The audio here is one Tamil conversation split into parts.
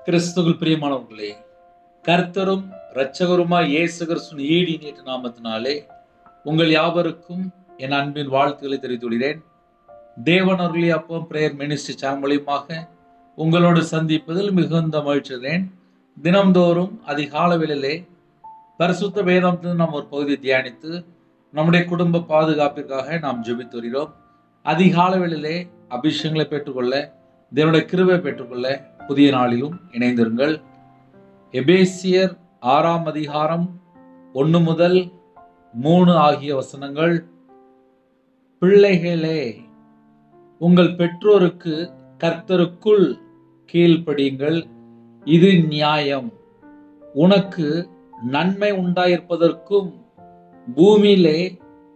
கிறிஸ்துவுக்குள் பிரியமானவர்களே, கர்த்தரும் இரட்சகருமாய் இயேசு கிறிஸ்துவின் ஈடியற்ற நாமத்தினாலே உங்கள் யாவருக்கும் என் அன்பின் வாழ்த்துக்களை தெரிவித்துள்ளேன். தேவன் அவர்களே அப்பம் பிரேயர் மினிஸ்ட்ரி சேனல் மூலமாக உங்களோடு சந்திப்பதில் மிகுந்த மகிழ்ச்சிகிறேன். தினம்தோறும் அதிகால வேளையிலே பரிசுத்த வேதாந்தத்தில் நாம் ஒரு பகுதியை தியானித்து நம்முடைய குடும்ப பாதுகாப்பிற்காக நாம் ஜெபித்து வருகிறோம். அதிகால வேளையிலே அபிஷேகங்களை பெற்றுக்கொள்ள, தேவனுடைய கிருபை பெற்றுக்கொள்ள புதிய நாளிலும் இணைந்திருங்கள். எபேசியர் 6 அதிகாரம் 1 முதல் 3 ஆகிய வசனங்கள். பிள்ளைகளே, உங்கள் பெற்றோருக்கு கர்த்தருக்குள் கீழ்ப்படியுங்கள், இது நியாயம். உனக்கு நன்மை உண்டாயிருப்பதற்கும் பூமியிலே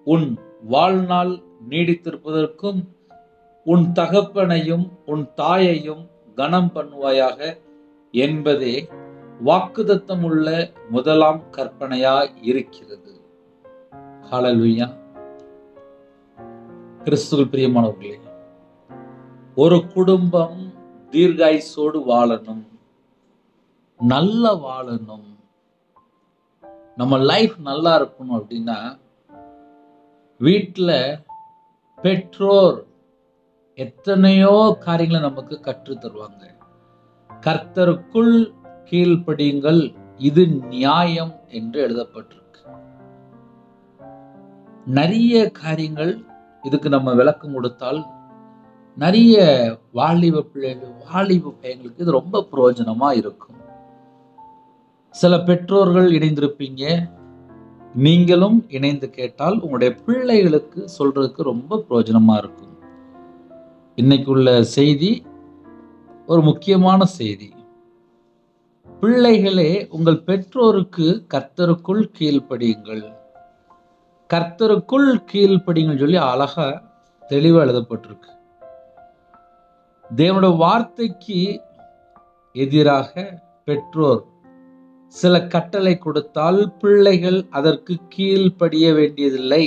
உன் வாழ்நாள் நீடித்திருப்பதற்கும் உன் தகப்பனையும் உன் தாயையும் கனம் பண்ணுவாயாக என்பதே வாக்குத்தத்தம் உள்ள முதலாம் கற்பனையாய் இருக்கிறது. ஹல்லேலூயா. கிறிஸ்துவுக்குள் பிரியமானவர்களே, ஒரு குடும்பம் தீர்காயுசோடு வாழணும், நல்ல வாழணும், நம்ம லைஃப் நல்லா இருக்கணும் அப்படின்னா வீட்டில் பெற்றோர் எத்தனையோ காரியங்களை நமக்கு கற்று தருவாங்க. கர்த்தருக்குள் கீழ்ப்படியுங்கள், இது நியாயம் என்று எழுதப்பட்டிருக்கு. நிறைய காரியங்கள் இதுக்கு நம்ம விளக்கம் கொடுத்தால் நிறைய வாலிப பையங்களுக்கு இது ரொம்ப பிரயோஜனமா இருக்கும். சில பெற்றோர்கள் இணைந்திருப்பீங்க, நீங்களும் இணைந்து கேட்டால் உங்களுடைய பிள்ளைகளுக்கு சொல்றதுக்கு ரொம்ப பிரயோஜனமா இருக்கும். இன்னைக்கு உள்ள செய்தி ஒரு முக்கியமான செய்தி. பிள்ளைகளே, உங்கள் பெற்றோருக்கு கர்த்தருக்குள் கீழ்ப்படியுங்கள். கர்த்தருக்குள் கீழ்ப்படியுங்கள் சொல்லி அழகா தெளிவா எழுதப்பட்டிருக்கு. தேவனுடைய வார்த்தைக்கு எதிராக பெற்றோர் சில கட்டளை கொடுத்தால் பிள்ளைகள் அதற்கு கீழ்ப்படிய வேண்டியதில்லை.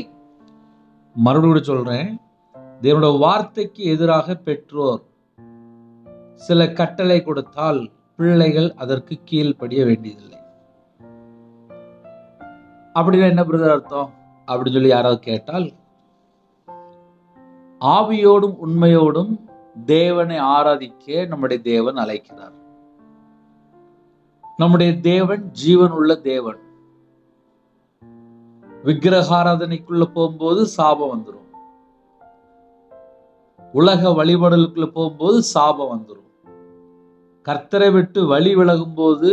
மறுபடியும் சொல்றேன், தேவனுடைய வார்த்தைக்கு எதிராக பெற்றோர் சில கட்டளை கொடுத்தால் பிள்ளைகள் அதற்கு கீழ்ப்படிய வேண்டியதில்லை. அப்படின்னா என்ன பிரதர் அர்த்தம் அப்படின்னு சொல்லி யாராவது கேட்டால், ஆவியோடும் உண்மையோடும் தேவனை ஆராதிக்க நம்முடைய தேவன் அழைக்கிறார். நம்முடைய தேவன் ஜீவன் உள்ள தேவன். விக்கிரகாராதனைக்குள்ள போகும்போது சாபம் வந்துடும், உலக வழிபாடுகளுக்குள்ள போகும்போது சாபம் வந்துடும். கர்த்தரை விட்டு வழி விலகும் போது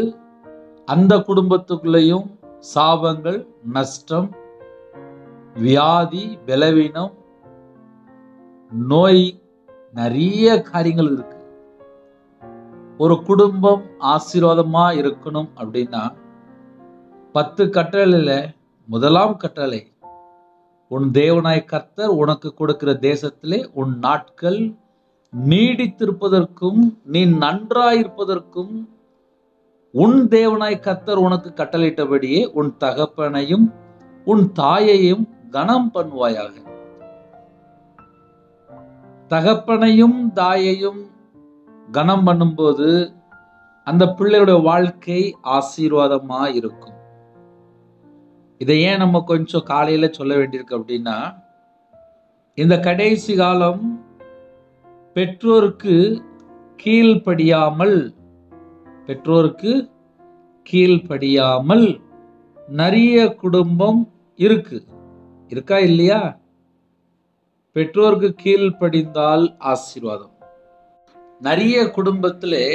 அந்த குடும்பத்துக்குள்ளேயும் சாபங்கள், நஷ்டம், வியாதி, பலவீனம், நோய், நிறைய காரியங்கள் இருக்கு. ஒரு குடும்பம் ஆசீர்வாதமா இருக்கணும் அப்படின்னா 10 கட்டளையில முதலாம் கட்டளை, உன் தேவனாய் கர்த்தர் உனக்கு கொடுக்கிற தேசத்திலே உன் நாட்கள் நீடித்திருப்பதற்கும் நீ நன்றாயிருப்பதற்கும் உன் தேவனாய் கர்த்தர் உனக்கு கட்டளையிட்டபடியே உன் தகப்பனையும் உன் தாயையும் கனம் பண்ணுவாயாக. தகப்பனையும் தாயையும் கனம் பண்ணும்போது அந்த பிள்ளையுடைய வாழ்க்கை ஆசீர்வாதமா இருக்கும். இதை ஏன் நம்ம கொஞ்சம் காலையில சொல்ல வேண்டியிருக்கு அப்படின்னா, இந்த கடைசி காலம் பெற்றோருக்கு கீழ்ப்படியாமல் நிறைய குடும்பம் இருக்கா இல்லையா? பெற்றோருக்கு கீழ்ப்படிந்தால் ஆசீர்வாதம். நிறைய குடும்பத்திலே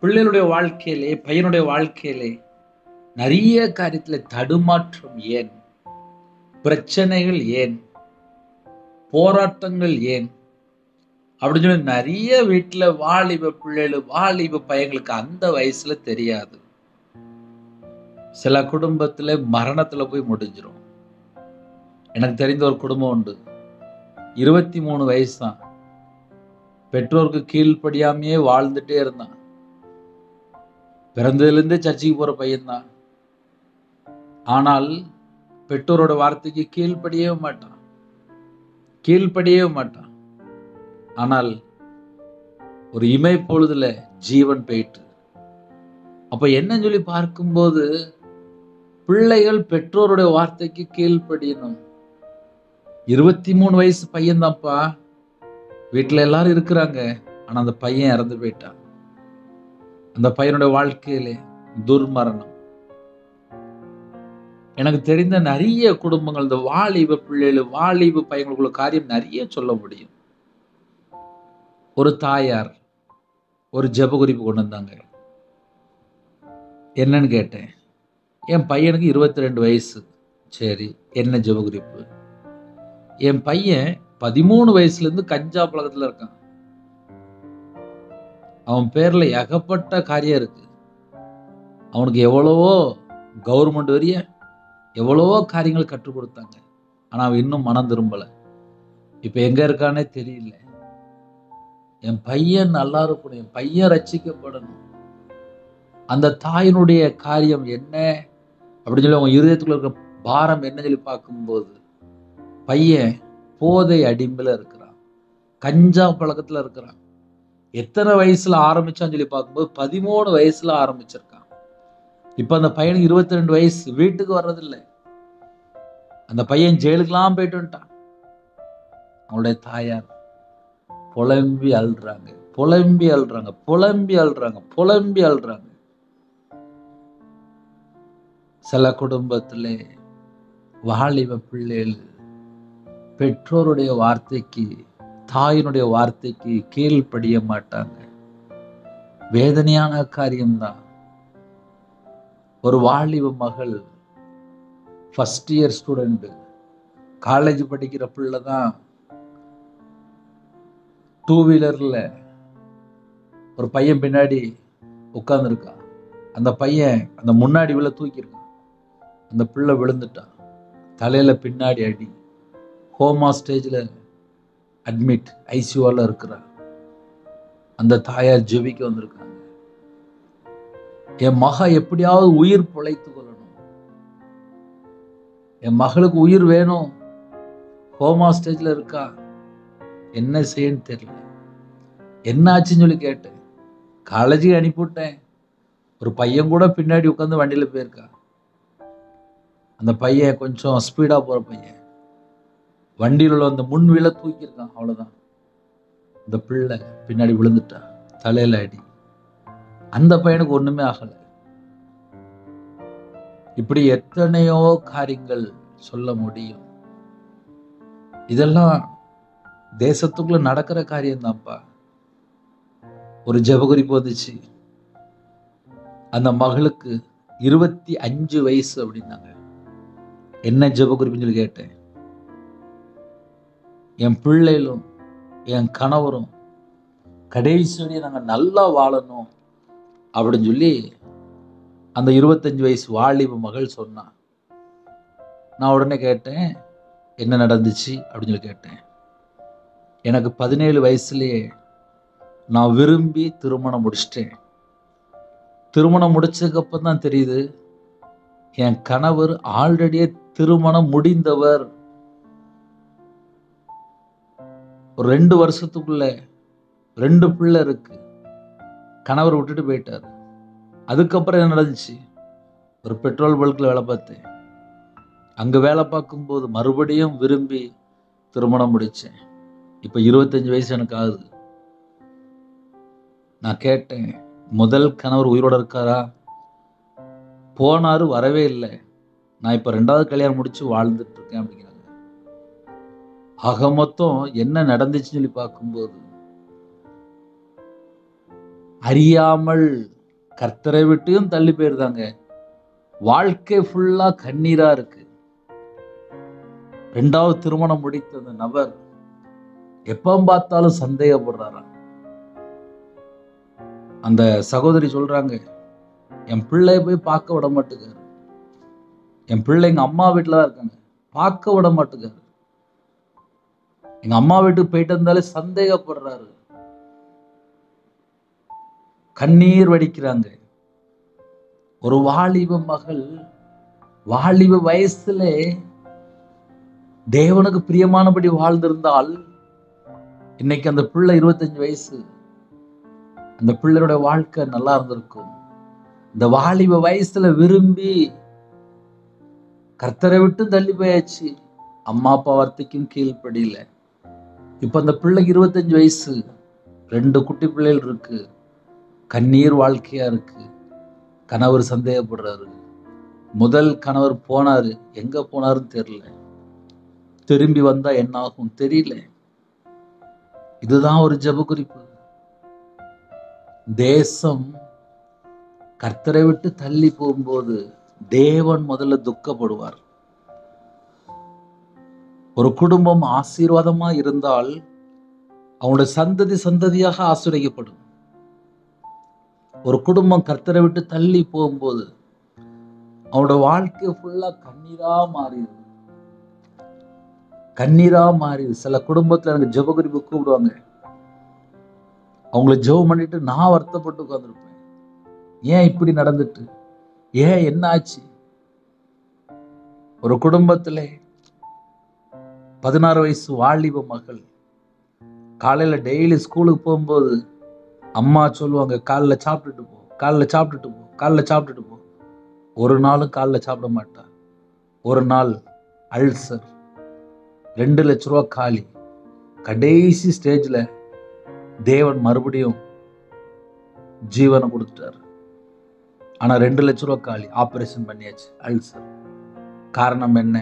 பிள்ளைகளுடைய வாழ்க்கையிலே, பையனுடைய வாழ்க்கையிலே நிறைய காரியத்துல தடுமாற்றம் ஏன், பிரச்சனைகள் ஏன், போராட்டங்கள் ஏன் அப்படின்னு சொல்லி நிறைய வீட்டுல வாலிப பையங்களுக்கு அந்த வயசுல தெரியாது. சில குடும்பத்துல மரணத்துல போய் முடிஞ்சிடும். எனக்கு தெரிந்த ஒரு குடும்பம் உண்டு, 23 வயசு தான், பெற்றோருக்கு கீழ்ப்படியாமையே வாழ்ந்துட்டே இருந்தான். பிறந்ததுல இருந்தே சர்ச்சைக்கு போற பையன்தான். ஆனால் பெற்றோரோட வார்த்தைக்கு கீழ்ப்படியவே மாட்டான். ஆனால் ஒரு இமை பொழுதுல ஜீவன் போயிட்டு அப்ப என்னன்னு சொல்லி பார்க்கும்போது பிள்ளைகள் பெற்றோருடைய வார்த்தைக்கு கீழ்ப்படியணும். 23 வயசு பையன் தான்ப்பா, வீட்டுல எல்லாரும் இருக்கிறாங்க. ஆனா அந்த பையன் இறந்து போயிட்டான். அந்த பையனுடைய வாழ்க்கையிலே துர்மரணம். எனக்கு தெரிந்த நிறைய குடும்பங்கள், இந்த வாலிப பிள்ளைகள், வாலிப பையங்களுக்குள்ள காரியம் நிறைய சொல்ல முடியும். ஒரு தாயார் ஒரு ஜெப குறிப்பு கொண்டு வந்தாங்க. என்னன்னு கேட்டேன். என் பையனுக்கு 22 வயசு. சரி, என்ன ஜெப குறிப்பு? என் பையன் 13 வயசுல இருந்து கஞ்சா பழக்கத்துல இருக்கான். அவன் பேர்ல ஏகப்பட்ட காரியம் இருக்கு. அவனுக்கு எவ்வளவோ கவர்மெண்ட் வரிய எவ்வளவோ காரியங்கள் கற்றுக் கொடுத்தாங்க. ஆனா அவன் இன்னும் மனம் திரும்பல. இப்ப எங்க இருக்கானே தெரியல. என் பையன் நல்லா இருக்கணும், என் பையன் ரட்சிக்கப்படணும். அந்த தாயினுடைய காரியம் என்ன அப்படின்னு சொல்லி அவங்க இருதயத்துக்குள்ள இருக்க பாரம் என்ன சொல்லி பார்க்கும்போது, பையன் போதை அடிமையில இருக்கிறான், கஞ்சா பழக்கத்துல இருக்கிறான். எத்தனை வயசுல ஆரம்பிச்சான்னு சொல்லி பார்க்கும்போது 13 வயசுல ஆரம்பிச்சிருக்கான். இப்ப அந்த பையனுக்கு 22 வயசு, வீட்டுக்கு வர்றதில்லை. அந்த பையன் ஜெயிலுக்கெல்லாம் போயிட்டு வந்துட்டான். அவனுடைய தாயார் புலம்பி அழுறாங்க, புலம்பி அழுறாங்க, புலம்பி அழுறாங்க, புலம்பி அழுறாங்க. சில குடும்பத்திலே வாலிப பிள்ளைகள் பெற்றோருடைய வார்த்தைக்கு, தாயினுடைய வார்த்தைக்கு கீழ்ப்படிய மாட்டாங்க. வேதனையான காரியம்தான். ஒரு வாலிப மகள், ஃபர்ஸ்ட் இயர் ஸ்டூடெண்ட், காலேஜ் படிக்கிற பிள்ளை தான், 2 வீலர்ல ஒரு பையன் பின்னாடி உட்கார்ந்துருக்கான். அந்த பையன் அந்த முன்னாடி விழ தூக்கியிருக்கான். அந்த பிள்ளை விழுந்துட்டான். தலையில பின்னாடி அடி. ஹோமா ஸ்டேஜ்ல அட்மிட், ஐசியூல இருக்கிறான். அந்த தாயார் ஜெபிக்க வந்திருக்காங்க. என் மக எப்படியாவது உயிர் பிழைத்து கொள்ளணும், என் மகளுக்கு உயிர் வேணும், ஹோமா ஸ்டேஜ்ல இருக்கா, என்ன செய்யன்னு தெரியல. என்ன ஆச்சுன்னு சொல்லி கேட்டேன். காலேஜுக்கு அனுப்பிவிட்டேன். ஒரு பையன் கூட பின்னாடி உட்காந்து வண்டியில போயிருக்கா. அந்த பையன் கொஞ்சம் ஸ்பீடா போற பையன், வண்டியில் உள்ள அந்த முன் வீல தூக்கியிருக்கான். அவ்வளவுதான். இந்த பிள்ளை பின்னாடி விழுந்துட்டா, தலையில அடி. அந்த பையனுக்கு ஒண்ணுமே ஆகல. இப்படி எத்தனையோ காரியங்கள் சொல்ல முடியும். இதெல்லாம் தேசத்துக்குள்ள நடக்கிற காரியம் தான்ப்பா. ஒரு ஜெபகுறிப்பு வந்துச்சு. அந்த மகளுக்கு 25 வயசு அப்படின்னாங்க. என்ன ஜெபகுறிப்புன்னு சொல்லி கேட்டேன். என் பிள்ளைகளும் என் கணவரும் கடைசி வரையும் நாங்க நல்லா வாழணும் அப்படின்னு சொல்லி அந்த 25 வயசு வாலிப மகள் சொன்னா. நான் உடனே கேட்டேன், என்ன நடந்துச்சு அப்படின்னு சொல்லி கேட்டேன். எனக்கு 17 வயசுலயே நான் விரும்பி திருமணம் முடிச்சிட்டேன். திருமணம் முடிச்சதுக்கு அப்புறம் தான் தெரியுது, என் கணவர் ஆல்ரெடியே திருமணம் முடிந்தவர். ஒரு 2 வருஷத்துக்குள்ள 2 பிள்ளை இருக்கு. கணவர் விட்டுட்டு போயிட்டாரு. அதுக்கப்புறம் என்ன நடந்துச்சு? ஒரு பெட்ரோல் பல்க்ல வேலை பார்த்தேன். அங்க வேலை பார்க்கும்போது மறுபடியும் விரும்பி திருமணம் முடிச்சேன். இப்ப 25 வயசு எனக்கு ஆகுது. நான் கேட்டேன், முதல் கணவர் உயிரோட இருக்காரா? போனாரு, வரவே இல்லை. நான் இப்ப 2வது கல்யாணம் முடிச்சு வாழ்ந்துட்டு இருக்கேன் அப்படிங்கிறாங்க. ஆக மொத்தம் என்ன நடந்துச்சுன்னு சொல்லி பார்க்கும்போது, அறியாமல் கர்த்தரை விட்டும் தள்ளி போயிருந்தாங்க. வாழ்க்கை ஃபுல்லா கண்ணீரா இருக்கு. 2வது திருமணம் முடித்த அந்த நபர் எப்ப பார்த்தாலும் சந்தேகப்படுறாராம். அந்த சகோதரி சொல்றாங்க, என் பிள்ளைய போய் பார்க்க விட மாட்டேங்காரு. என் பிள்ளை எங்க அம்மா வீட்டுல தான் இருக்காங்க, பார்க்க விட மாட்டேங்காரு. எங்க அம்மா வீட்டுக்கு போயிட்டு இருந்தாலே சந்தேகப்படுறாரு. கண்ணீர் வடிக்கிறாங்க. ஒரு வாலிப மகள் வாலிப வயசுல தேவனுக்கு பிரியமானபடி வாழ்ந்திருந்தால் இன்னைக்கு அந்த பிள்ளை 25 வயசு, அந்த பிள்ளையோட வாழ்க்கை நல்லா இருந்திருக்கும். இந்த வாலிப வயசுல விரும்பி கர்த்தரை விட்டு தள்ளி போயாச்சு. அம்மா அப்பா வார்த்தைக்கும் கீழ்ப்படியில. இப்ப அந்த பிள்ளைக்கு 25 வயசு, 2 குட்டி பிள்ளைகள் இருக்கு, கண்ணீர் வாழ்க்கையா இருக்கு. கணவர் சந்தேகப்படுறாரு. முதல் கணவர் போனாரு, எங்க போனாருன்னு தெரியல. திரும்பி வந்தா என்ன ஆகும் தெரியல. இதுதான் ஒரு ஜெப குறிப்பு. தேசம் கர்த்தரை விட்டு தள்ளி போகும்போது தேவன் முதல்ல துக்கப்படுவார். ஒரு குடும்பம் ஆசீர்வாதமா இருந்தால் அவனுடைய சந்ததி சந்ததியாக ஆசீர்வதிக்கப்படும். ஒரு குடும்பம் கர்த்தரை விட்டு தள்ளி போகும்போது அவனோட வாழ்க்கை ஃபுல்லா கண்ணீரா மாறிடுது. கண்ணீரா மாறிடுது. சில குடும்பத்துல எனக்கு ஜெப குறிப்பு கூப்பிடுவாங்க. அவங்கள ஜெபம் பண்ணிட்டு நான் வருத்தப்பட்டு உட்கார்ந்துருப்பேன். ஏன் இப்படி நடந்துட்டு, ஏன் என்ன ஆச்சு? ஒரு குடும்பத்துல 16 வயசு வாலிப மகள் காலையில டெய்லி ஸ்கூலுக்கு போகும்போது அம்மா சொல்லுவாங்க, காலைல சாப்பிட்டுட்டு போ, காலைல சாப்பிட்டுட்டு போ, காலைல சாப்பிட்டுட்டு போ. ஒரு நாளும் காலைல சாப்பிட மாட்டா. ஒரு நாள் அல்சர், 2 லட்ச ரூபா காலி. கடைசி ஸ்டேஜ்ல தேவன் மறுபடியும் ஜீவனை கொடுத்துட்டாரு. ஆனா 2 லட்ச ரூபா காலி, ஆபரேஷன் பண்ணியாச்சு, அல்சர். காரணம் என்ன?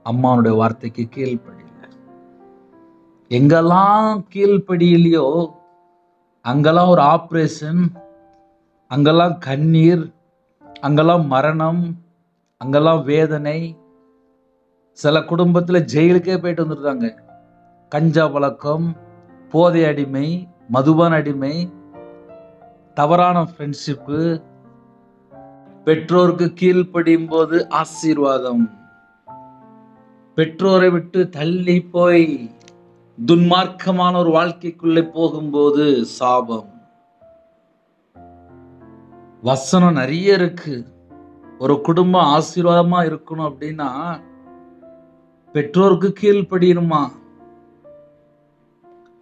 அம்மாவுடைய வார்த்தைக்கு கீழ்ப்படியல. எங்கெல்லாம் கீழ்ப்படியிலையோ அங்கெல்லாம் ஒரு ஆபரேஷன், அங்கெல்லாம் கண்ணீர், அங்கெல்லாம் மரணம், அங்கெல்லாம் வேதனை. சில குடும்பத்துல ஜெயிலுக்கே போயிட்டு வந்துருக்காங்க. கஞ்சா பழக்கம், போதை அடிமை, மதுபான அடிமை, தவறான ஃப்ரெண்ட்ஷிப்பு. பெற்றோருக்கு கீழ்ப்படியும் போது ஆசீர்வாதம். பெற்றோரை விட்டு தள்ளி போய் துன்மார்க்கமான ஒரு வாழ்க்கைக்குள்ளே போகும்போது சாபம். வசனம் நிறைய இருக்கு. ஒரு குடும்பம் ஆசீர்வாதமா இருக்கணும் அப்படின்னா பெற்றோருக்கு கீழ்ப்படியணுமா?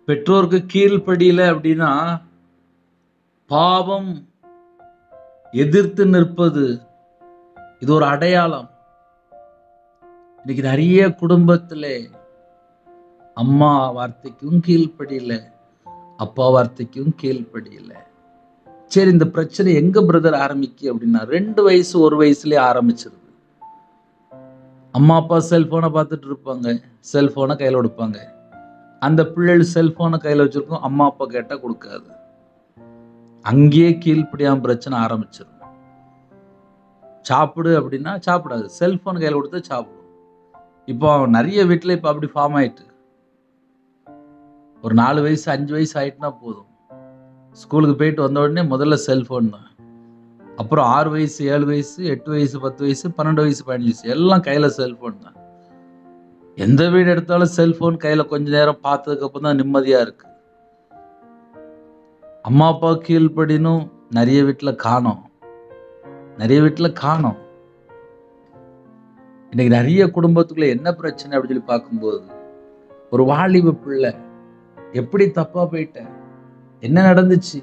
பெற்றோருக்கு கீழ்ப்படியல அப்படின்னா பாவம் எதிர்த்து நிற்பது. இது ஒரு அடையாளம். இன்னைக்கு நிறைய குடும்பத்திலே அம்மா வார்த்தைக்கும் கீழ்ப்படியல, அப்பா வார்த்தைக்கும் கீழ்ப்படியல. சரி, இந்த பிரச்சனை எங்க பிரதர் ஆரம்பிக்கு அப்படின்னா 2 வயசு 1 வயசுலயே ஆரம்பிச்சிருது. அம்மா அப்பா செல்போனை பார்த்துட்டு இருப்பாங்க, செல்போனை கையில கொடுப்பாங்க. அந்த பிள்ளைகள் செல்போனை கையில வச்சிருக்கோம், அம்மா அப்பா கேட்டா கொடுக்காது. அங்கேயே கீழ்ப்படியாம பிரச்சனை ஆரம்பிச்சிடும். சாப்பிடு அப்படின்னா சாப்பிடாது, செல்போன் கையில கொடுத்து சாப்பிடும். இப்போ நிறைய வீட்டுல இப்ப அப்படி ஃபார்ம் ஆயிட்டு. ஒரு 4 வயசு 5 வயசு ஆயிட்டுனா போதும், ஸ்கூலுக்கு போயிட்டு வந்த உடனே முதல்ல செல்போன் தான். அப்புறம் 6 வயசு 7 வயசு 8 வயசு 10 வயசு 12 வயசு 15 வயசு எல்லாம் கையில செல்போன் தான். எந்த வீடு எடுத்தாலும் செல்போன் கையில கொஞ்ச நேரம் பார்த்ததுக்கு அப்புறம் தான் நிம்மதியா இருக்கு. அம்மா அப்பா கீழ்ப்படினும் நிறைய வீட்டுல காணோம், நிறைய வீட்டுல காணோம். இன்னைக்கு நிறைய குடும்பத்துக்குள்ள என்ன பிரச்சனை அப்படின்னு சொல்லி பார்க்கும்போது, ஒரு வாலிப பிள்ளை எப்படி தப்பா போயிட்ட, என்ன நடந்துச்சு?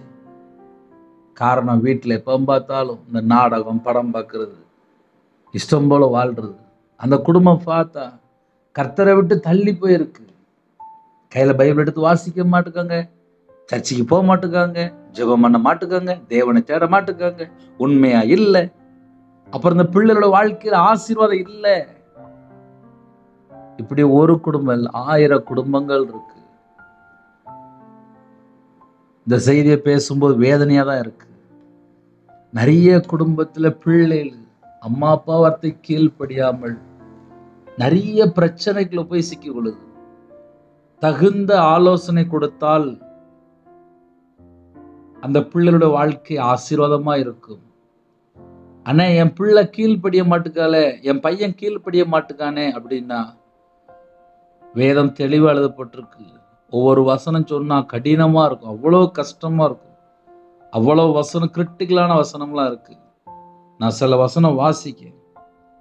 காரணம் வீட்டுல எப்ப பார்த்தாலும் இந்த நாடகம் படம் பார்க்கறது, இஷ்டம் போல வாழ்றது. அந்த குடும்பம் பார்த்தா கர்த்தரை விட்டு தள்ளி போயிருக்கு. கையில பைபிள் எடுத்து வாசிக்க மாட்டுக்காங்க, சர்ச்சைக்கு போக மாட்டுக்காங்க, ஜெபம் பண்ண மாட்டுக்காங்க, தேவனை தேட மாட்டுக்காங்க, உண்மையா இல்லை. அப்புறம் இந்த பிள்ளைகளோட வாழ்க்கையில ஆசீர்வாதம் இல்லை. இப்படி ஒரு குடும்பம் 1000 குடும்பங்கள் இருக்கு. இந்த செய்தியை பேசும்போது வேதனையா தான் இருக்கு. நிறைய குடும்பத்துல பிள்ளைகள் அம்மா அப்பா வார்த்தை கீழ்ப்படியாமல் நிறைய பிரச்சனைக்குள்ள போய் சிக்கிக் கொள்ளுது. தகுந்த ஆலோசனை கொடுத்தால் அந்த பிள்ளைகளோட வாழ்க்கை ஆசீர்வாதமா இருக்கும். ஆனா என் பிள்ளை கீழ்ப்படிய மாட்டுக்கால, என் பையன் கீழ்ப்படிய மாட்டுக்கானே அப்படின்னா, வேதம் தெளிவா எழுதப்பட்டிருக்கு. ஒவ்வொரு வசனம் சொன்னா கடினமா இருக்கும், அவ்வளவு கஷ்டமா இருக்கும். அவ்வளவு வசனம் கிரிட்டிக்கலான வசனம்லாம் இருக்கு. நான் சில வசனம் வாசிக்க,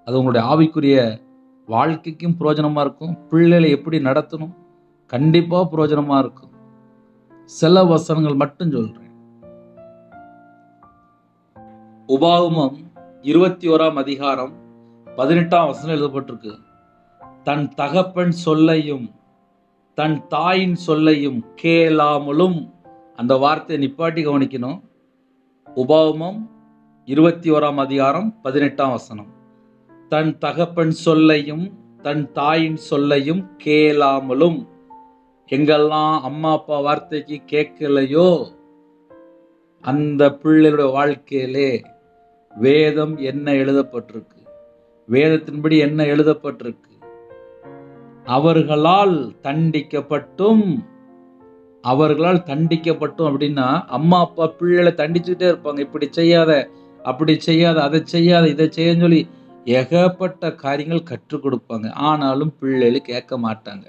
அது உங்களுடைய ஆவிக்குரிய வாழ்க்கைக்கும் பிரயோஜனமா இருக்கும். பிள்ளைகளை எப்படி நடத்தணும் கண்டிப்பா பிரயோஜனமா இருக்கும். சில வசனங்கள் மட்டும் சொல்றேன். உபாகமம் 21ஆம் அதிகாரம் 18ஆம் வசனம் எழுதப்பட்டிருக்கு. தன் தகப்பன் சொல்லையும் தன் தாயின் சொல்லையும் கேளாமலும். அந்த வார்த்தையை நிப்பாட்டி கவனிக்கணும். உபாகமம் 21ஆம் அதிகாரம் 18ஆம் வசனம். தன் தகப்பன் சொல்லையும் தன் தாயின் சொல்லையும் கேளாமலும். எங்கெல்லாம் அம்மா அப்பா வார்த்தைக்கு கேட்கலையோ அந்த பிள்ளைகளுடைய வாழ்க்கையிலே வேதம் என்ன எழுதப்பட்டிருக்கு, வேதத்தின்படி என்ன எழுதப்பட்டிருக்கு, அவர்களால் தண்டிக்கப்பட்டும் அப்படின்னா அம்மா அப்பா பிள்ளைகளை தண்டிச்சுட்டே இருப்பாங்க. இப்படி செய்யாத, அப்படி செய்யாத, அதை செய்யாத, இதை செய்யன்னு சொல்லி ஏகப்பட்ட காரியங்கள் கற்றுக் கொடுப்பாங்க. ஆனாலும் பிள்ளைகள் கேட்க மாட்டாங்க.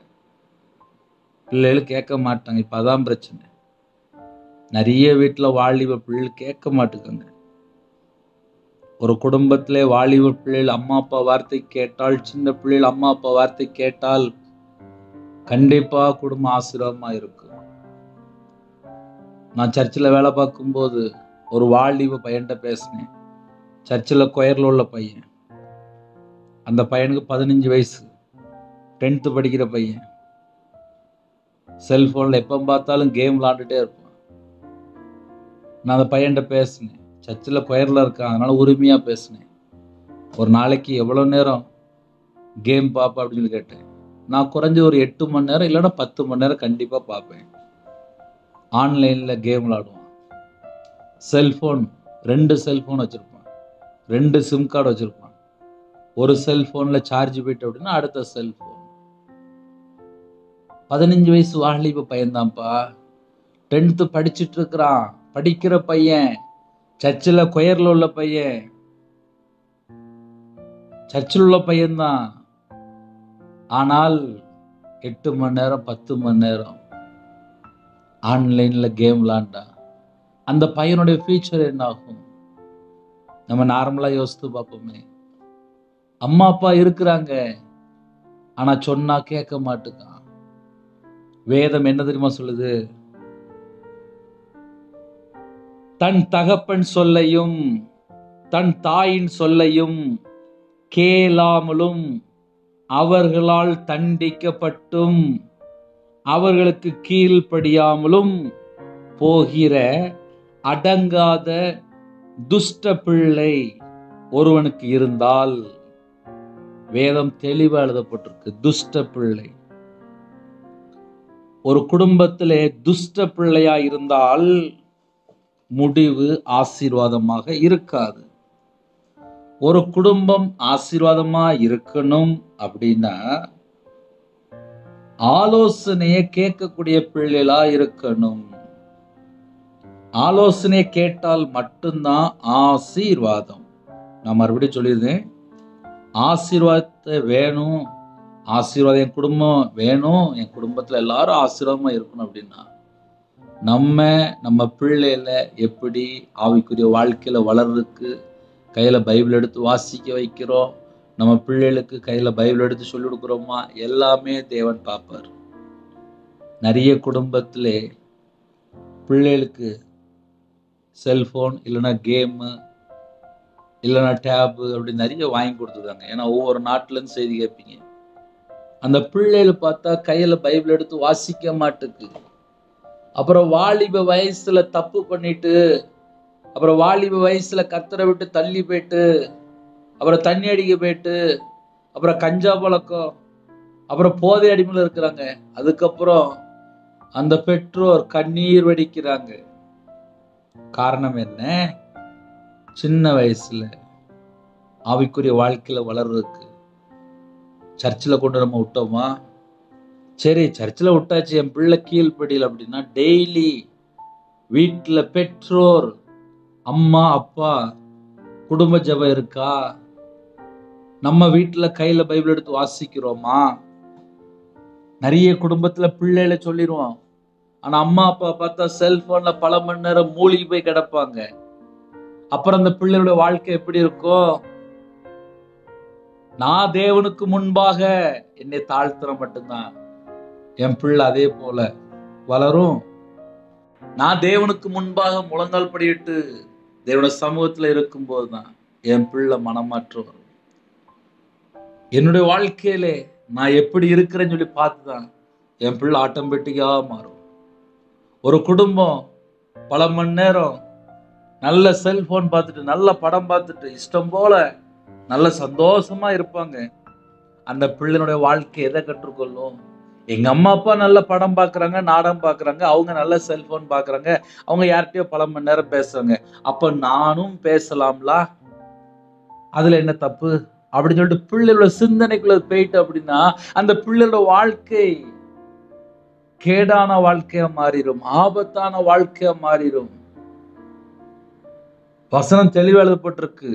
இப்ப அதான் பிரச்சனை. நிறைய வீட்டுல வாலிப பிள்ளைகள் கேட்க மாட்டுக்காங்க. ஒரு குடும்பத்திலே வாலிப பிள்ளைகள் அம்மா அப்பா வார்த்தை கேட்டால், சின்ன பிள்ளைகள் அம்மா அப்பா வார்த்தை கேட்டால் கண்டிப்பா குடும்பம் ஆசீர்வாதமா இருக்கும். நான் சர்ச்சில் வேலை பார்க்கும்போது ஒரு வாலிப பையன்கிட்ட பேசினேன். சர்ச்சில் கொயர்ல உள்ள பையன். அந்த பையனுக்கு 15 வயசு, 10th படிக்கிற பையன். செல்போன்ல எப்ப பார்த்தாலும் கேம் விளாண்டுட்டே இருப்பான். நான் அந்த பையன்கிட்ட பேசினேன். சர்ச்சில் கொயர்ல இருக்கான், அதனால உரிமையா பேசினேன். ஒரு நாளைக்கு எவ்வளவு நேரம் கேம் பார்ப்பேன் அப்படின்னு கேட்டேன். நான் குறைஞ்ச ஒரு 8 மணி நேரம் இல்லைன்னா 10 மணி நேரம் கண்டிப்பா பார்ப்பேன். ஆன்லைன்ல கேம் விளாடுவான். செல்போன் 2 செல்போன் வச்சிருப்பான், 2 சிம் கார்டு வச்சிருப்பான். ஒரு செல்போன்ல சார்ஜ் போயிட்டு அப்படின்னா அடுத்த செல்போன். 15 வயசு வாலிப பையன்தான்ப்பா, 10th படிச்சுட்டு இருக்கிறான், படிக்கிற பையன், சர்ச்சில் கொயர்ல உள்ள பையன், சர்ச்சில் உள்ள பையன்தான். ஆனால் 8 மணி நேரம் 10 மணி நேரம் ஆன்லைன்ல கேம் விளாண்டா அந்த பையனுடைய ஃபியூச்சர் என்ன ஆகும்? நம்ம நார்மலா யோசித்து பார்ப்போமே. அம்மா அப்பா இருக்கிறாங்க, ஆனா சொன்னா கேட்க மாட்டுக்கான். வேதம் என்ன தெரியுமா சொல்லுது? தன் தகப்பன் சொல்லையும் தன் தாயின் சொல்லையும் கேளாமலும் அவர்களால் தண்டிக்கப்பட்டும் அவர்களுக்கு கீழ்ப்படியாமலும் போகிற அடங்காத துஷ்ட பிள்ளை ஒருவனுக்கு இருந்தால், வேதம் தெளிவா எழுதப்பட்டிருக்கு. துஷ்ட பிள்ளை ஒரு குடும்பத்திலே துஷ்ட பிள்ளையா இருந்தால் முடிவு ஆசீர்வாதமாக இருக்காது. ஒரு குடும்பம் ஆசீர்வாதமா இருக்கணும் அப்படின்னா ஆலோசனையை கேட்கக்கூடிய பிள்ளைகளா இருக்கணும். ஆலோசனையை கேட்டால் மட்டும்தான் ஆசீர்வாதம். நான் மறுபடியும் சொல்லியிருந்தேன், ஆசீர்வாதத்தை வேணும், ஆசீர்வாதம் என் குடும்பம் வேணும், என் குடும்பத்துல எல்லாரும் ஆசீர்வாதமா இருக்கணும் அப்படின்னா நம்ம பிள்ளையில எப்படி ஆவிக்குரிய வாழ்க்கையில வளர்றதுக்கு கையில பைபிள் எடுத்து வாசிக்க வைக்கிறோம், நம்ம பிள்ளைகளுக்கு கையில பைபிள் எடுத்து சொல்லி கொடுக்குறோமா, எல்லாமே தேவன் பார்ப்பார். நிறைய குடும்பத்திலே பிள்ளைகளுக்கு செல்போன் இல்லைன்னா கேமு இல்லைன்னா டேபு அப்படி நிறைய வாங்கி கொடுத்துருக்காங்க. ஏன்னா ஒவ்வொரு நாட்டுல இருந்து செய்தி கேட்பீங்க. அந்த பிள்ளைகள் பார்த்தா கையில பைபிள் எடுத்து வாசிக்க மாட்டுக்கு. அப்புறம் வாலிப வயசுல தப்பு பண்ணிட்டு, அப்புறம் வாலிப வயசுல கர்த்தரை விட்டு தள்ளி போயிட்டு, அப்புறம் தண்ணி அடிக்க போயிட்டு, அப்புறம் கஞ்சா பழக்கம், அப்புறம் போதை அடிமையில இருக்கிறாங்க. அதுக்கப்புறம் அந்த பெற்றோர் கண்ணீர் வடிக்கிறாங்க. காரணம் என்ன? சின்ன வயசுல ஆவிக்குரிய வாழ்க்கையில வளர்றதுக்கு சர்ச்சில் கொண்டு நம்ம விட்டோமா? சரி, சர்ச்சில் விட்டாச்சு, என் பிள்ளை கீழ்ப்படியல் அப்படின்னா டெய்லி வீட்டுல பெற்றோர் அம்மா அப்பா குடும்ப ஜெபம் இருக்கா? நம்ம வீட்டுல கையில பைபிள் எடுத்து வாசிக்கிறோமா? நிறைய குடும்பத்துல பிள்ளைகளை சொல்லிடுவோம், ஆனா அம்மா அப்பா பார்த்தா செல்போன்ல பல மணி நேரம் மூழ்கி போய் கிடப்பாங்க. அப்புறம் அந்த பிள்ளையோட வாழ்க்கை எப்படி இருக்கும்? நான் தேவனுக்கு முன்பாக என்னை தாழ்த்துற மட்டும்தான் என் பிள்ளை அதே போல வளரும். நான் தேவனுக்கு முன்பாக முழங்கால் படியிட்டு தேவனுடைய சமூகத்துல இருக்கும்போது தான் என் பிள்ளை மனமாற்றம் வரும். என்னுடைய வாழ்க்கையிலே நான் எப்படி இருக்கிறேன்னு சொல்லி பார்த்துதான் என் பிள்ளை ஆட்டோமேட்டிக்கா மாறும். ஒரு குடும்பம் பல மணி நேரம் நல்ல செல்போன் பார்த்துட்டு நல்ல படம் பார்த்துட்டு இஷ்டம் போல நல்ல சந்தோஷமா இருப்பாங்க. அந்த பிள்ளைனுடைய வாழ்க்கை எதை கற்றுக்கொள்ளும்? எங்க அம்மா அப்பா நல்ல படம் பார்க்குறாங்க, நாடகம் பார்க்குறாங்க, அவங்க நல்ல செல்போன் பார்க்குறாங்க, அவங்க யார்கிட்டயோ பல மணி நேரம் பேசுறாங்க, அப்ப நானும் பேசலாம்லா, அதுல என்ன தப்பு அப்படின்னு சொல்லிட்டு பிள்ளைகளோட சிந்தனைக்குள்ள போயிட்டு அப்படின்னா அந்த பிள்ளையோட வாழ்க்கை கேடான வாழ்க்கையா மாறிடும், ஆபத்தான வாழ்க்கையா மாறிடும். வசனம் தெளிவா எழுதப்பட்டிருக்கு,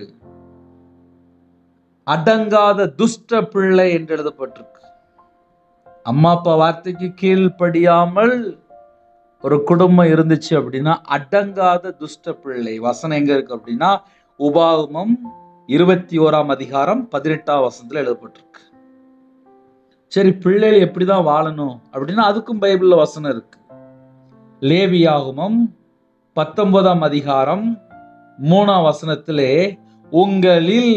அடங்காத துஷ்ட பிள்ளை என்று எழுதப்பட்டிருக்கு. அம்மா அப்பா வார்த்தைக்கு கீழ்ப்படியாமல் ஒரு குடும்பம் இருந்துச்சு அப்படின்னா அடங்காத துஷ்ட பிள்ளை. வசனம் எங்க இருக்கு அப்படின்னா உபாகமம் 21ஆம் அதிகாரம் 18ஆம் வசனத்துல எழுதப்பட்டிருக்கு. சரி, பிள்ளைகள் எப்படிதான் வாழணும் அப்படின்னா அதுக்கும் பைபிள்ல வசனம் இருக்கு. லேவியாகமம் 19ஆம் அதிகாரம் 3ஆம் வசனத்திலே உங்களில்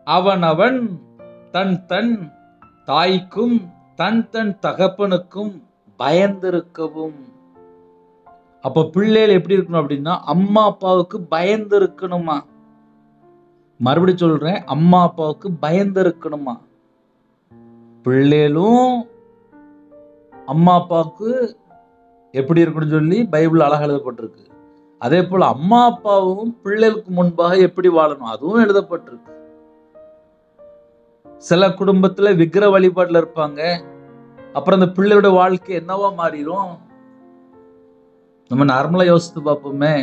அவனவன் தன் தன் தாய்க்கும் தன் தன் தகப்பனுக்கும் பயந்திருக்கவும். அப்ப பிள்ளைகள் எப்படி இருக்கணும் அப்படின்னா அம்மா அப்பாவுக்கு பயந்து இருக்கணுமா. மறுபடியும் சொல்றேன், அம்மா அப்பாவுக்கு பயந்து இருக்கணுமா. பிள்ளைகளும் அம்மா அப்பாவுக்கு எப்படி இருக்கணும்னு சொல்லி பைபிள் அழகா எழுதப்பட்டிருக்கு. அதே போல அம்மா அப்பாவும் பிள்ளைகளுக்கு முன்பாக எப்படி வாழணும் அதுவும் எழுதப்பட்டிருக்கு. சில குடும்பத்துல விக்கிர வழிபாட்டுல இருப்பாங்க, அப்புறம் அந்த பிள்ளையோட வாழ்க்கை என்னவா மாறிடும்? நம்ம நார்மலா யோசித்து பார்ப்போமே.